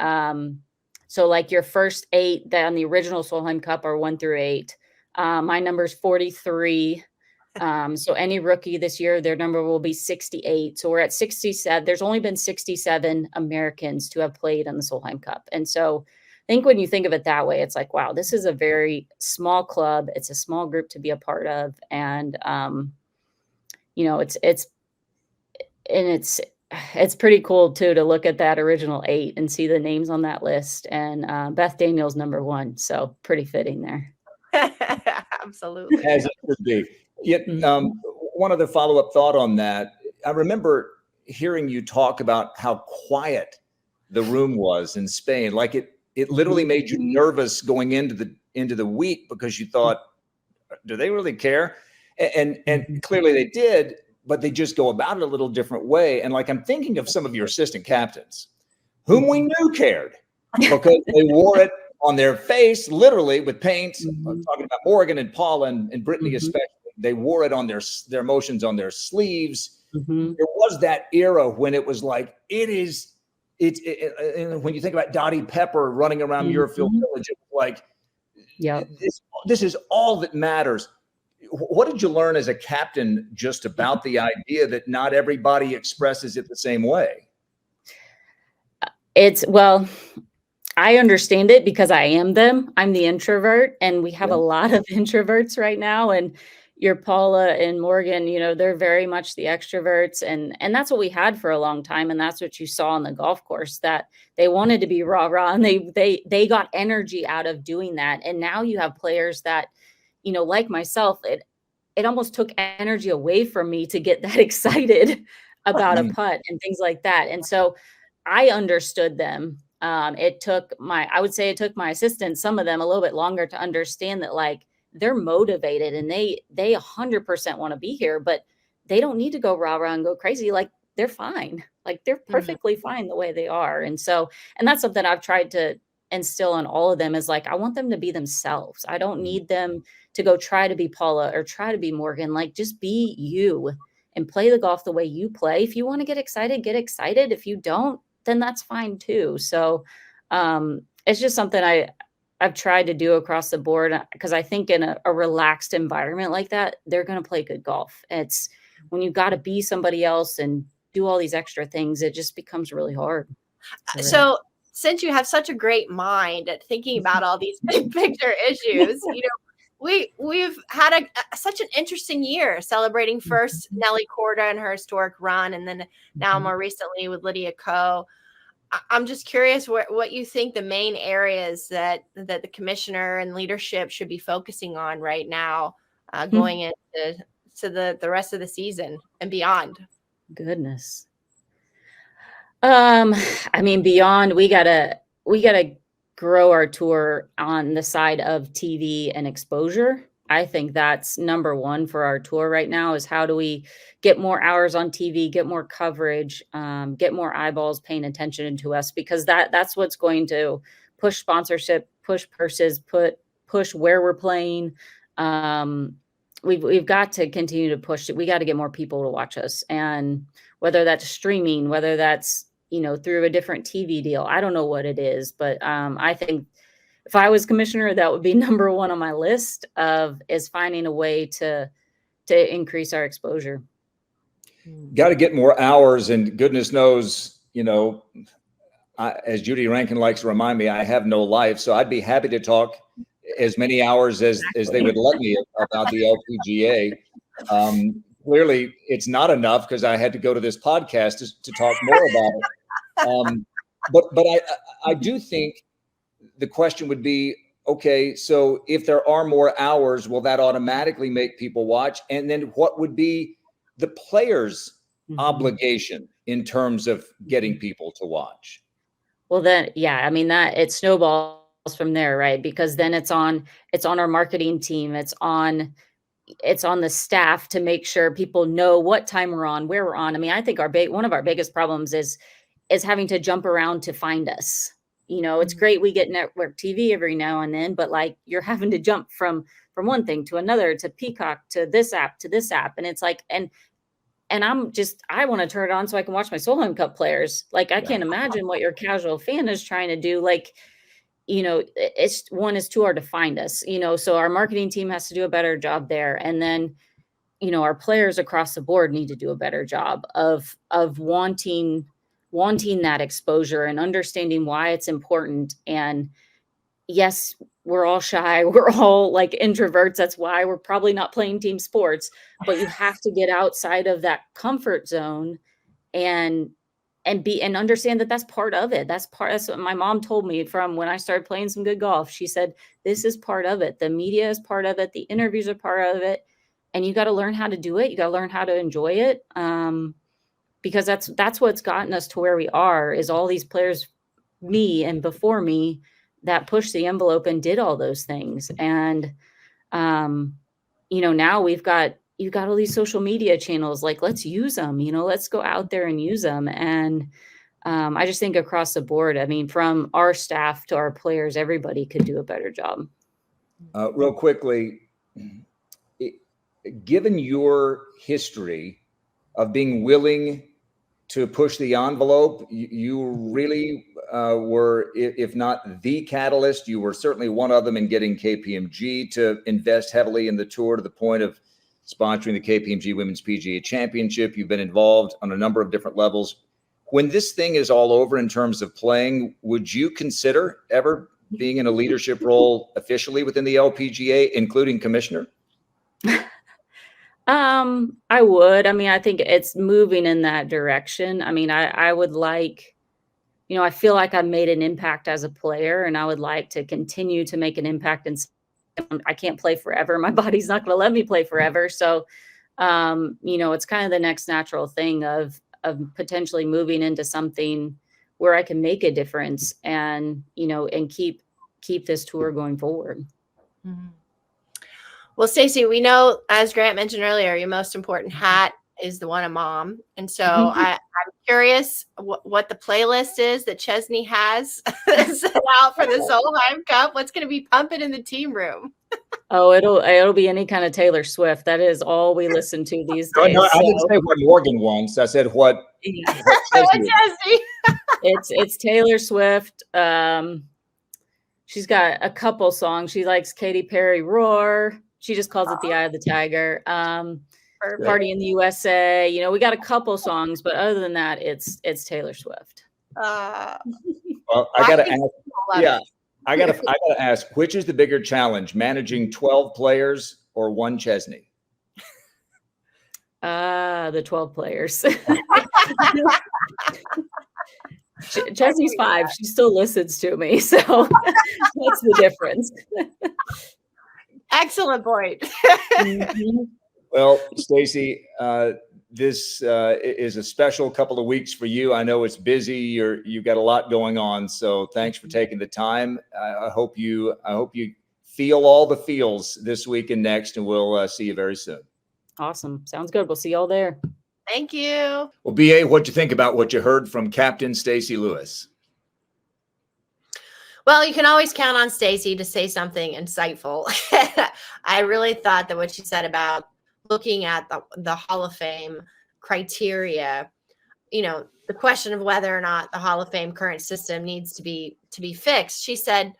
so your first 8 that on the original Solheim Cup are 1 through 8. My number is 43. So any rookie this year, their number will be 68. So we're at 67. There's only been 67 Americans to have played in the Solheim Cup. And so I think when you think of it that way, it's wow, this is a very small club. It's a small group to be a part of. And, it's pretty cool too, to look at that original 8 and see the names on that list. And Beth Daniel's number 1. So pretty fitting there. Absolutely. As it should be. Yet, one other follow-up thought on that. I remember hearing you talk about how quiet the room was in Spain. It literally made you nervous going into the week because you thought, do they really care? And clearly they did, but they just go about it a little different way. And I'm thinking of some of your assistant captains, whom we knew cared because they wore it on their face, literally with paint. I'm talking about Morgan and Paula and Brittany especially. They wore it on their emotions on their sleeves. There was that era when it was when you think about Dottie Pepper running around Muirfield Village, it was this is all that matters. What did you learn as a captain just about the idea that not everybody expresses it the same way? I understand it because I am them. I'm the introvert, and we have a lot of introverts right now. And your Paula and Morgan, they're very much the extroverts, and that's what we had for a long time. And that's what you saw on the golf course, that they wanted to be rah-rah, and they got energy out of doing that. And now you have players that, like myself, it almost took energy away from me to get that excited about a putt and things like that. And so I understood them. It took my assistants, some of them, a little bit longer to understand that they're motivated and they 100% want to be here, but they don't need to go rah-rah and go crazy. They're fine. They're perfectly fine the way they are. And that's something I've tried to instill on all of them is I want them to be themselves. I don't need them to go try to be Paula or try to be Morgan. Just be you and play the golf the way you play. If you want to get excited, get excited. If you don't, then that's fine too. So it's just something I've tried to do across the board, because I think in a relaxed environment like that, they're going to play good golf. It's when you got to be somebody else and do all these extra things, it just becomes really hard. So since you have such a great mind at thinking about all these big picture issues, we've had such an interesting year celebrating first Nelly Korda and her historic run, and then now more recently with Lydia Ko. I'm just curious what you think the main areas that the commissioner and leadership should be focusing on right now, going into the rest of the season and beyond. Goodness. I mean, beyond, we gotta grow our tour on the side of TV and exposure. I think that's number one for our tour right now, is how do we get more hours on TV, get more coverage, get more eyeballs paying attention to us, because that's what's going to push sponsorship, push purses, push where we're playing. We've got to continue to push it. We got to get more people to watch us, and whether that's streaming, whether that's, through a different TV deal, I don't know what it is, but I think if I was commissioner, that would be number one on my list is finding a way to increase our exposure. Got to get more hours, and goodness knows, as Judy Rankin likes to remind me, I have no life. So I'd be happy to talk as many hours as they would let me about the LPGA. Clearly, it's not enough, because I had to go to this podcast to talk more about it. But I do think the question would be, okay, so if there are more hours, will that automatically make people watch? And then what would be the players' obligation in terms of getting people to watch? Well, then, yeah, I mean, that it snowballs from there, right? Because then it's on our marketing team. It's on the staff to make sure people know what time we're on, where we're on. I mean, I think one of our biggest problems is having to jump around to find us. It's great we get network TV every now and then, but like, you're having to jump from one thing to another, to Peacock, to this app, and it's like, and I want to turn it on so I can watch my Solheim Cup players. Like, I can't imagine what your casual fan is trying to do. Like, it's too hard to find us, so our marketing team has to do a better job there. And then, our players across the board need to do a better job of wanting that exposure and understanding why it's important. And yes, we're all shy. We're all like introverts. That's why we're probably not playing team sports, but you have to get outside of that comfort zone and understand that that's part of it. That's what my mom told me from when I started playing some good golf. She said, this is part of it. The media is part of it. The interviews are part of it. And you got to learn how to do it. You got to learn how to enjoy it. Because that's what's gotten us to where we are, is all these players, me and before me, that pushed the envelope and did all those things. And, now you've got all these social media channels, like, let's use them, let's go out there and use them. And I just think across the board, I mean, from our staff to our players, everybody could do a better job. Real quickly, given your history of being willing to push the envelope, you really were, if not the catalyst, you were certainly one of them in getting KPMG to invest heavily in the tour, to the point of sponsoring the KPMG Women's PGA Championship. You've been involved on a number of different levels. When this thing is all over in terms of playing, would you consider ever being in a leadership role officially within the LPGA, including commissioner? I would. I mean, I think it's moving in that direction. I mean, I would like, I feel like I've made an impact as a player, and I would like to continue to make an impact. And I can't play forever. My body's not going to let me play forever. So, it's kind of the next natural thing of potentially moving into something where I can make a difference and, and keep this tour going forward. Mm-hmm. Well, Stacy, we know, as Grant mentioned earlier, your most important hat is the one of mom. And so I'm curious what the playlist is that Chesney has set out for the Solheim Cup. What's going to be pumping in the team room? Oh, it'll be any kind of Taylor Swift. That is all we listen to these days. No, I didn't say what Morgan wants. I said what. Chesney. It's Taylor Swift. she's got a couple songs. She likes Katy Perry, Roar. She just calls it the Eye of the Tiger. Perfect. Party in the USA. You know, we got a couple songs, but other than that, it's Taylor Swift. Well, I gotta ask. Yeah, I gotta ask. Which is the bigger challenge, managing 12 players or one Chesney? The 12 players. Chesney's 5. She still listens to me, so that's the difference. Excellent point. Well, Stacy, this is a special couple of weeks for you. I know it's busy. You've got a lot going on, so thanks for taking the time. I hope you feel all the feels this week and next, and we'll see you very soon. Awesome. Sounds good. We'll see y'all there. Thank you. Well, BA, what'd you think about what you heard from Captain Stacy Lewis? Well, you can always count on Stacy to say something insightful. I really thought that what she said about looking at the Hall of Fame criteria, you know, the question of whether or not the Hall of Fame current system needs to be fixed. She said,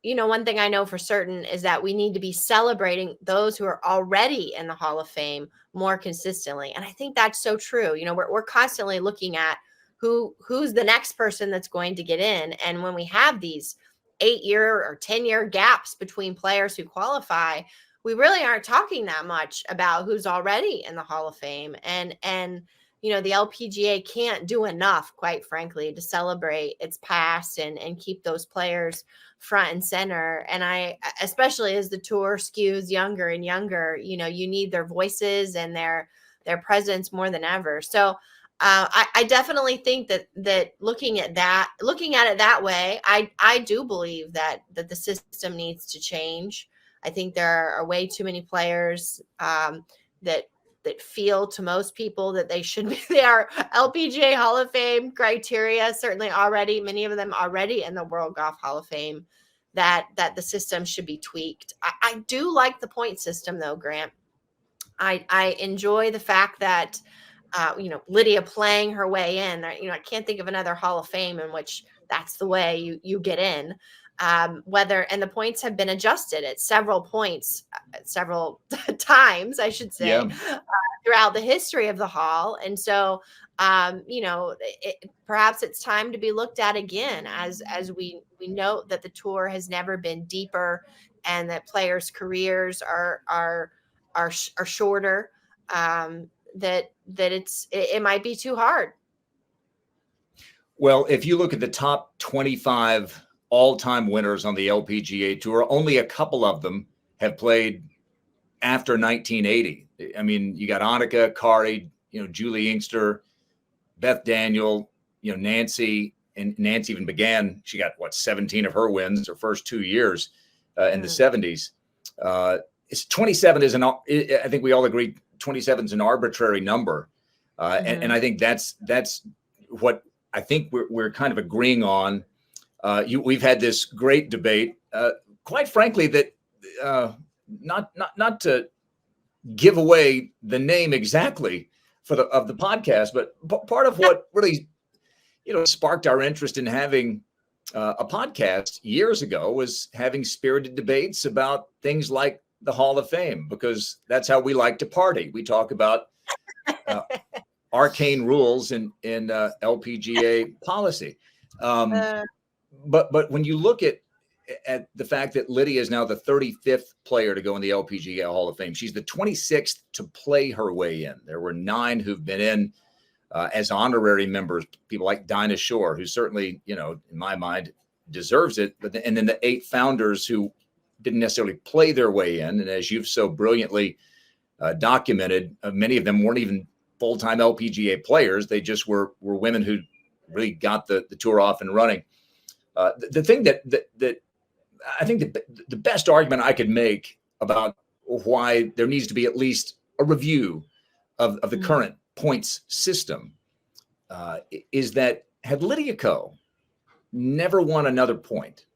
you know, one thing I know for certain is that we need to be celebrating those who are already in the Hall of Fame more consistently. And I think that's so true. You know, we're constantly looking at who's the next person that's going to get in. And when we have these 8-year or 10-year gaps between players who qualify, we really aren't talking that much about who's already in the Hall of Fame. And you know, the LPGA can't do enough, quite frankly, to celebrate its past and keep those players front and center. And I, especially as the tour skews younger and younger, you know, you need their voices and their presence more than ever. So I definitely think that looking at it that way, I do believe that the system needs to change. I think there are way too many players that feel to most people that they should be. They are LPGA Hall of Fame criteria, certainly already, many of them already in the World Golf Hall of Fame, that the system should be tweaked. I do like the point system though, Grant. I enjoy the fact that you know, Lydia playing her way in. You know, I can't think of another Hall of Fame in which that's the way you get in. And the points have been adjusted at several points, several times, I should say, throughout the history of the Hall. And so, you know, perhaps it's time to be looked at again as we note that the tour has never been deeper and that players' careers are shorter. That it might be too hard. Well, if you look at the top 25 all-time winners on the LPGA Tour, only a couple of them have played after 1980. I mean, you got Annika, Kari, you know, Julie Inkster, Beth Daniel, you know, Nancy, and Nancy even began. She got 17 of her wins her first 2 years in the 70s. It's 27 is I think we all agree 27 is an arbitrary number, and I think that's what I think we're kind of agreeing on. We've had this great debate, quite frankly, that not to give away the name exactly of the podcast, but part of what really, you know, sparked our interest in having a podcast years ago was having spirited debates about things like the Hall of Fame, because that's how we like to party. We talk about arcane rules in LPGA policy. But when you look at the fact that Lydia is now the 35th player to go in the LPGA Hall of Fame, she's the 26th to play her way in. There were 9 who've been in as honorary members, people like Dinah Shore, who certainly, you know, in my mind, deserves it. And then the 8 founders who didn't necessarily play their way in. And as you've so brilliantly documented, many of them weren't even full-time LPGA players. They just were women who really got the tour off and running. The thing that I think the best argument I could make about why there needs to be at least a review of the current points system is that had Lydia Ko never won another point,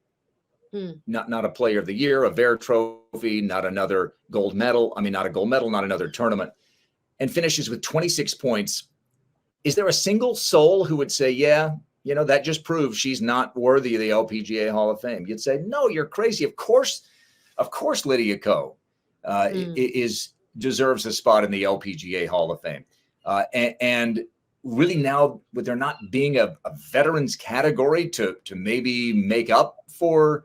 not a player of the year, a Bear Trophy, not another gold medal. I mean, not a gold medal, not another tournament, and finishes with 26 points. Is there a single soul who would say, yeah, that just proves she's not worthy of the LPGA Hall of Fame. You'd say, no, you're crazy. Of course, Lydia Ko deserves a spot in the LPGA Hall of Fame. And really now, with there not being a veterans category to maybe make up for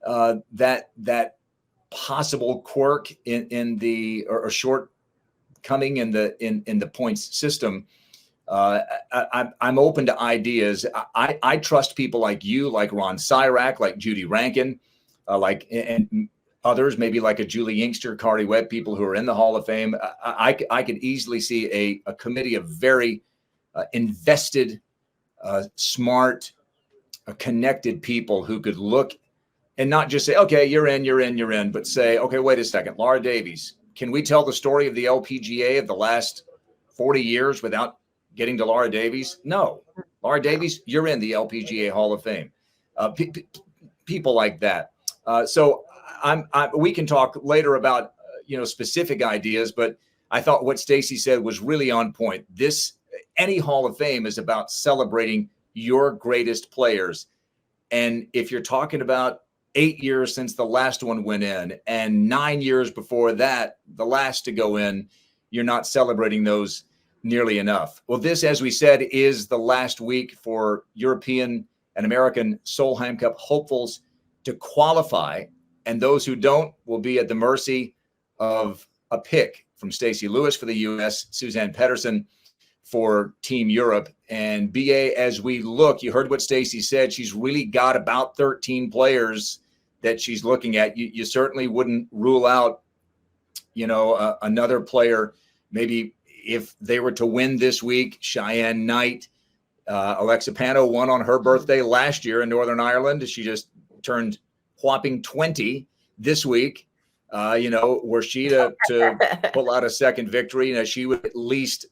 that possible quirk in the or shortcoming in the points system, I'm open to ideas. I trust people like you, like Ron Cyrack, like Judy Rankin, and others, maybe like a Julie Inkster, Cardi Webb, people who are in the Hall of Fame. I could easily see a committee of very invested, smart, connected people who could look and not just say, okay, you're in, but say, okay, wait a second, Laura Davies, can we tell the story of the LPGA of the last 40 years without getting to Laura Davies? No. Laura Davies, you're in the LPGA Hall of Fame. People like that. So we can talk later about specific ideas, but I thought what Stacy said was really on point. Any Hall of Fame is about celebrating your greatest players. And if you're talking about 8 years since the last one went in and 9 years before that, the last to go in, you're not celebrating those nearly enough. Well, this, as we said, is the last week for European and American Solheim Cup hopefuls to qualify. And those who don't will be at the mercy of a pick from Stacy Lewis for the U.S., Suzanne Pedersen for Team Europe. And BA, as we look, you heard what Stacy said. She's really got about 13 players that she's looking at. You certainly wouldn't rule out, another player. Maybe if they were to win this week, Cheyenne Knight, Alexa Pano won on her birthday last year in Northern Ireland. She just turned whopping 20 this week. Were she to pull out a second victory, she would at least,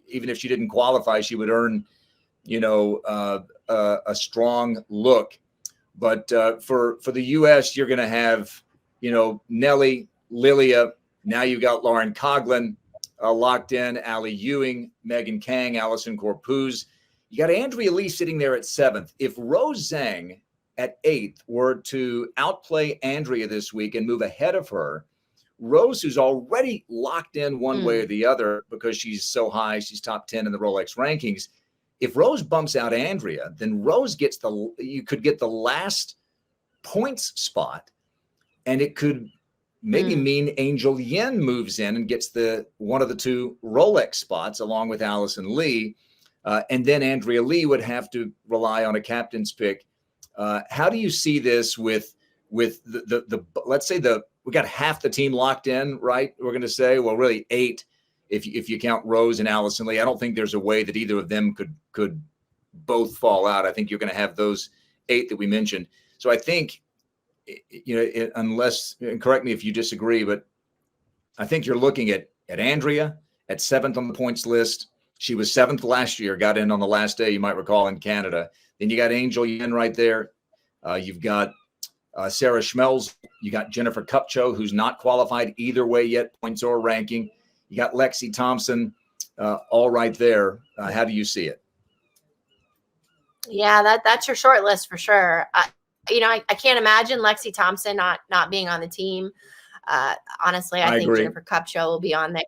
even if she didn't qualify, she would earn, a strong look. But for the U.S., you're going to have, Nelly, Lilia. Now you've got Lauren Coughlin locked in, Allie Ewing, Megan Kang, Allison Corpuz. You got Andrea Lee sitting there at 7th. If Rose Zhang at 8th were to outplay Andrea this week and move ahead of her, Rose, who's already locked in one way or the other because she's so high, she's top 10 in the Rolex rankings. If Rose bumps out Andrea, then Rose you could get the last points spot, and it could maybe mean Angel Yin moves in and gets one of the 2 Rolex spots along with Allison Lee. And then Andrea Lee would have to rely on a captain's pick. How do you see this with the let's say we got half the team locked in, right? We're going to say, well, really 8 if you count Rose and Allison Lee. I don't think there's a way that either of them could both fall out. I think you're going to have those 8 that we mentioned. So I think, unless, and correct me if you disagree, but I think you're looking at Andrea at 7th on the points list. She was 7th last year, got in on the last day, you might recall, in Canada. Then you got Angel Yin right there. You've got Sarah Schmelz. You got Jennifer Kupcho, who's not qualified either way yet, points or ranking. You got Lexi Thompson, all right there. How do you see it? Yeah, that's your short list for sure. I can't imagine Lexi Thompson not being on the team. Honestly, I think agree. Jennifer Kupcho will be on there.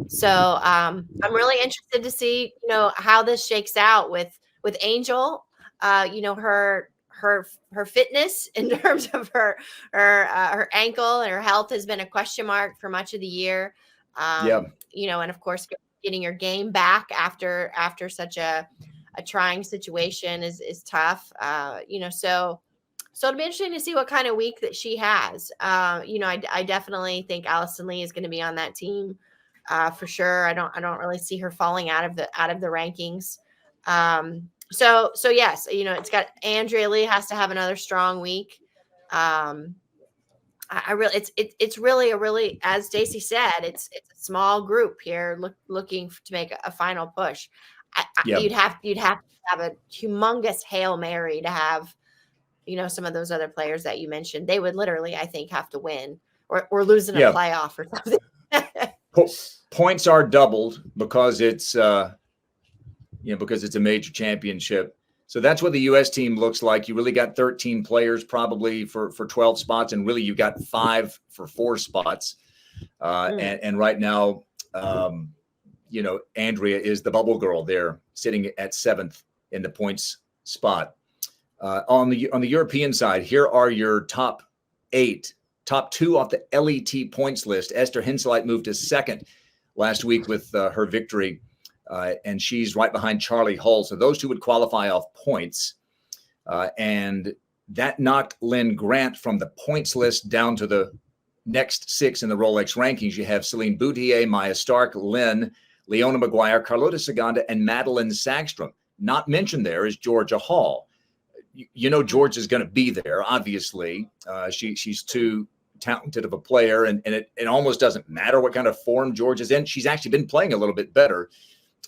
So I'm really interested to see, how this shakes out with Angel. Her fitness in terms of her ankle and her health has been a question mark for much of the year. And of course, getting your game back after such a trying situation is tough. So it'll be interesting to see what kind of week that she has. I definitely think Allison Lee is going to be on that team for sure. I don't really see her falling out of the rankings. So yes, it's got Andrea Lee has to have another strong week. It's really, as Stacy said, it's a small group here looking to make a final push. You'd have to have a humongous Hail Mary to have, some of those other players that you mentioned. They would literally, I think, have to win or lose in a playoff or something. Points are doubled because it's because it's a major championship. So that's what the U.S. team looks like. You really got 13 players probably for 12 spots, and really you got 5 for 4 spots. And right now, Andrea is the bubble girl there, sitting at 7th in the points spot. On the European side, here are your top 2 off the LET points list. Esther Henseleit moved to 2nd last week with her victory, and she's right behind Charlie Hull. So those 2 would qualify off points, and that knocked Lynn Grant from the points list down to the next 6 in the Rolex rankings. You have Celine Boutier, Maya Stark, Lynn, Leona Maguire, Carlota Saganda, and Madeline Sagstrom. Not mentioned there is Georgia Hall. George is going to be there, obviously. She's too talented of a player, and it almost doesn't matter what kind of form George is in. She's actually been playing a little bit better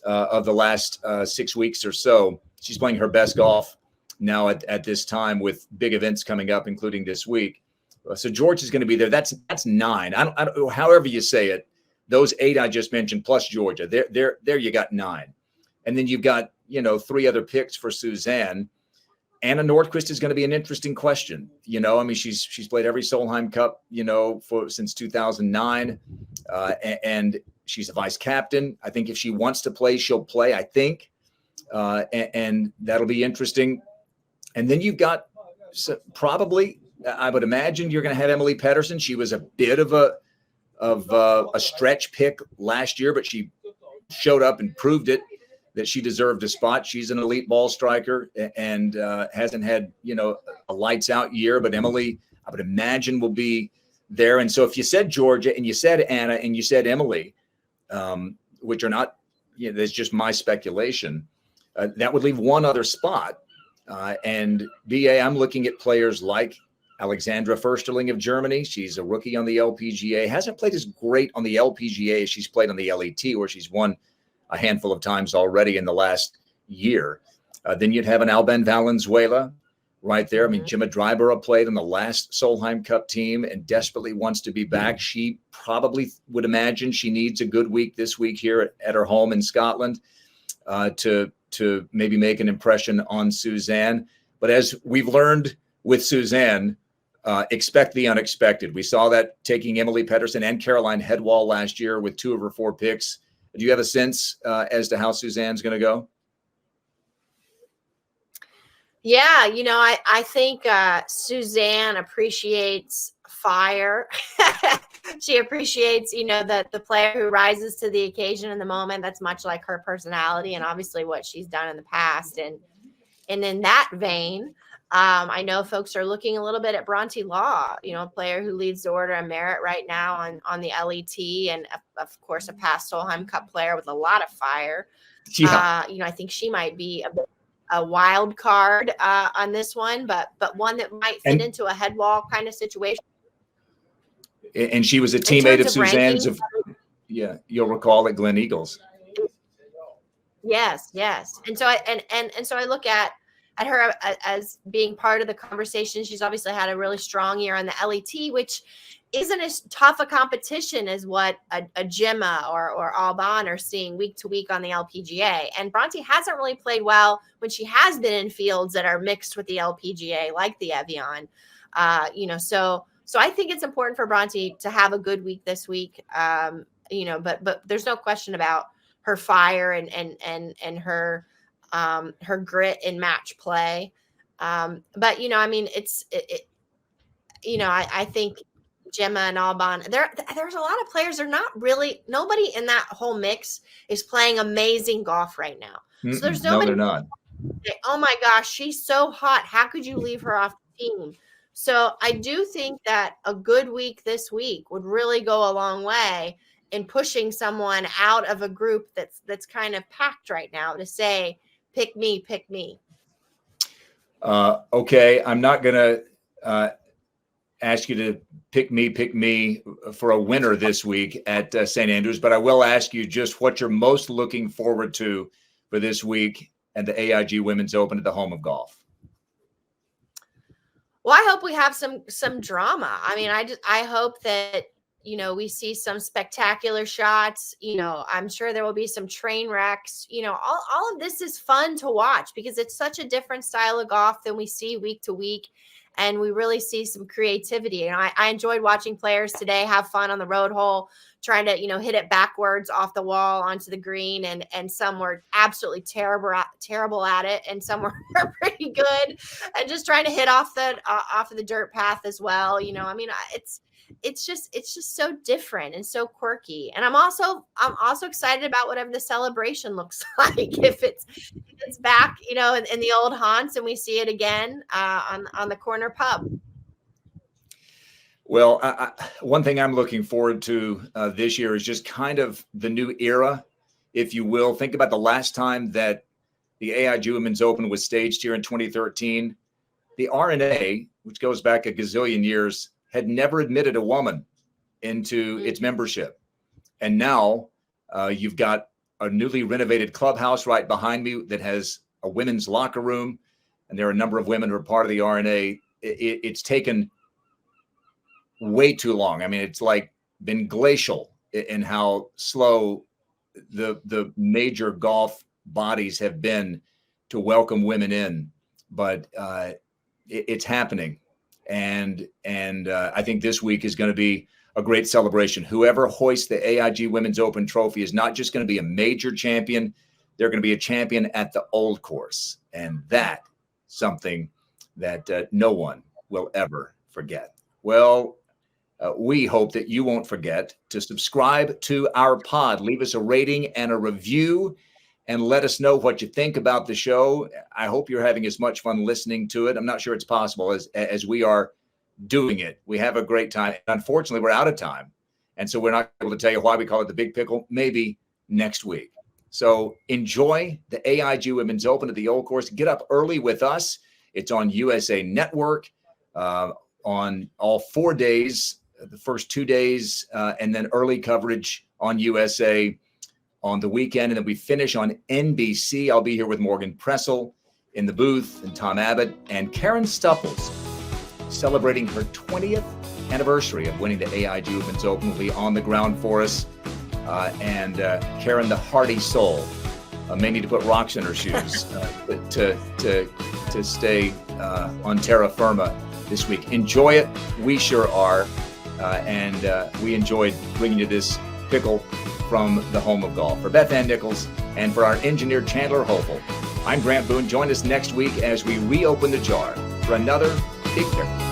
of the last 6 weeks or so. She's playing her best golf now at this time, with big events coming up, including this week. So George is going to be there. That's 9. I don't however you say it. Those 8 I just mentioned plus Georgia. There you got 9, and then you've got 3 other picks for Suzanne. Anna Nordquist is going to be an interesting question. She's played every Solheim Cup, since 2009, and she's a vice captain. I think if she wants to play, she'll play. I think, and that'll be interesting. And then you've got probably, I would imagine, you're going to have Emily Pedersen. She was a bit of a stretch pick last year, but she showed up and proved it that she deserved a spot. She's an elite ball striker and hasn't had, a lights out year, but Emily, I would imagine, will be there. And so if you said Georgia and you said Anna and you said Emily, which are not, that's just my speculation, that would leave one other spot. And BA, I'm looking at players like Alexandra Försterling of Germany. She's a rookie on the LPGA, hasn't played as great on the LPGA as she's played on the LET, where she's won a handful of times already in the last year. Then you'd have an Alban Valenzuela right there. I mean, Gemma Dryborough played on the last Solheim Cup team and desperately wants to be back. She probably would imagine she needs a good week this week here at her home in Scotland to maybe make an impression on Suzanne. But as we've learned with Suzanne, expect the unexpected. We saw that taking Emily Pedersen and Caroline Headwall last year with 2 of her 4 picks. Do you have a sense as to how Suzanne's going to go? Yeah, I think Suzanne appreciates fire. She appreciates, the player who rises to the occasion in the moment. That's much like her personality and obviously what she's done in the past. And in that vein, I know folks are looking a little bit at Bronte Law, a player who leads the order of merit right now on the LET, and of course a past Solheim Cup player with a lot of fire. Yeah. I think she might be a wild card on this one, but one that might fit into a Headwall kind of situation. And she was a teammate of Suzanne's. You'll recall at Glen Eagles. Yes. And so I look at her as being part of the conversation. She's obviously had a really strong year on the LET, which isn't as tough a competition as what a Gemma or Alban are seeing week to week on the LPGA. And Bronte hasn't really played well when she has been in fields that are mixed with the LPGA, like the Evian. So I think it's important for Bronte to have a good week this week. But there's no question about her fire and her grit in match play. I think Gemma and Alban, there's a lot of players. They're not really, nobody in that whole mix is playing amazing golf right now. So there's nobody. No, they're not. Oh my gosh, she's so hot. How could you leave her off the team? So I do think that a good week this week would really go a long way in pushing someone out of a group that's kind of packed right now to say, pick me. Okay, I'm not going to ask you to pick me for a winner this week at St. Andrews, but I will ask you just what you're most looking forward to for this week at the AIG Women's Open at the Home of Golf. Well, I hope we have some drama. I mean, I hope that, we see some spectacular shots. I'm sure there will be some train wrecks. All of this is fun to watch because it's such a different style of golf than we see week to week. And we really see some creativity. And I enjoyed watching players today have fun on the road hole, trying to, hit it backwards off the wall onto the green. And some were absolutely terrible at it. And some were pretty good and just trying to hit off of the dirt path as well. It's just so different and so quirky. And I'm also excited about whatever the celebration looks like. If it's back, in the old haunts and we see it again on the corner pub. Well, one thing I'm looking forward to this year is just kind of the new era, if you will. Think about the last time that the AIG Women's Open was staged here in 2013. The R&A, which goes back a gazillion years, had never admitted a woman into its membership. And now you've got a newly renovated clubhouse right behind me that has a women's locker room. And there are a number of women who are part of the R&A. It's taken way too long. I mean, it's like been glacial in how slow the major golf bodies have been to welcome women in. But it's happening. And I think this week is going to be a great celebration. Whoever hoists the AIG Women's Open trophy is not just going to be a major champion. They're going to be a champion at the old course. And that's something that no one will ever forget. Well, we hope that you won't forget to subscribe to our pod. Leave us a rating and a review and let us know what you think about the show. I hope you're having as much fun listening to it. I'm not sure it's possible as we are doing it. We have a great time. Unfortunately, we're out of time. And so we're not able to tell you why we call it the Big Pickle, maybe next week. So enjoy the AIG Women's Open at the Old Course. Get up early with us. It's on USA Network on all 4 days, the first 2 days, and then early coverage on USA on the weekend. And then we finish on NBC. I'll be here with Morgan Pressel in the booth and Tom Abbott and Karen Stupples celebrating her 20th anniversary of winning the AIG Women's Open will be on the ground for us. And Karen, the hardy soul, may need to put rocks in her shoes to stay on terra firma this week. Enjoy it. We sure are. And we enjoyed bringing you this pickle from the home of golf. For Beth Ann Nichols and for our engineer Chandler Hopeful, I'm Grant Boone. Join us next week as we reopen the jar for another Big Pickle.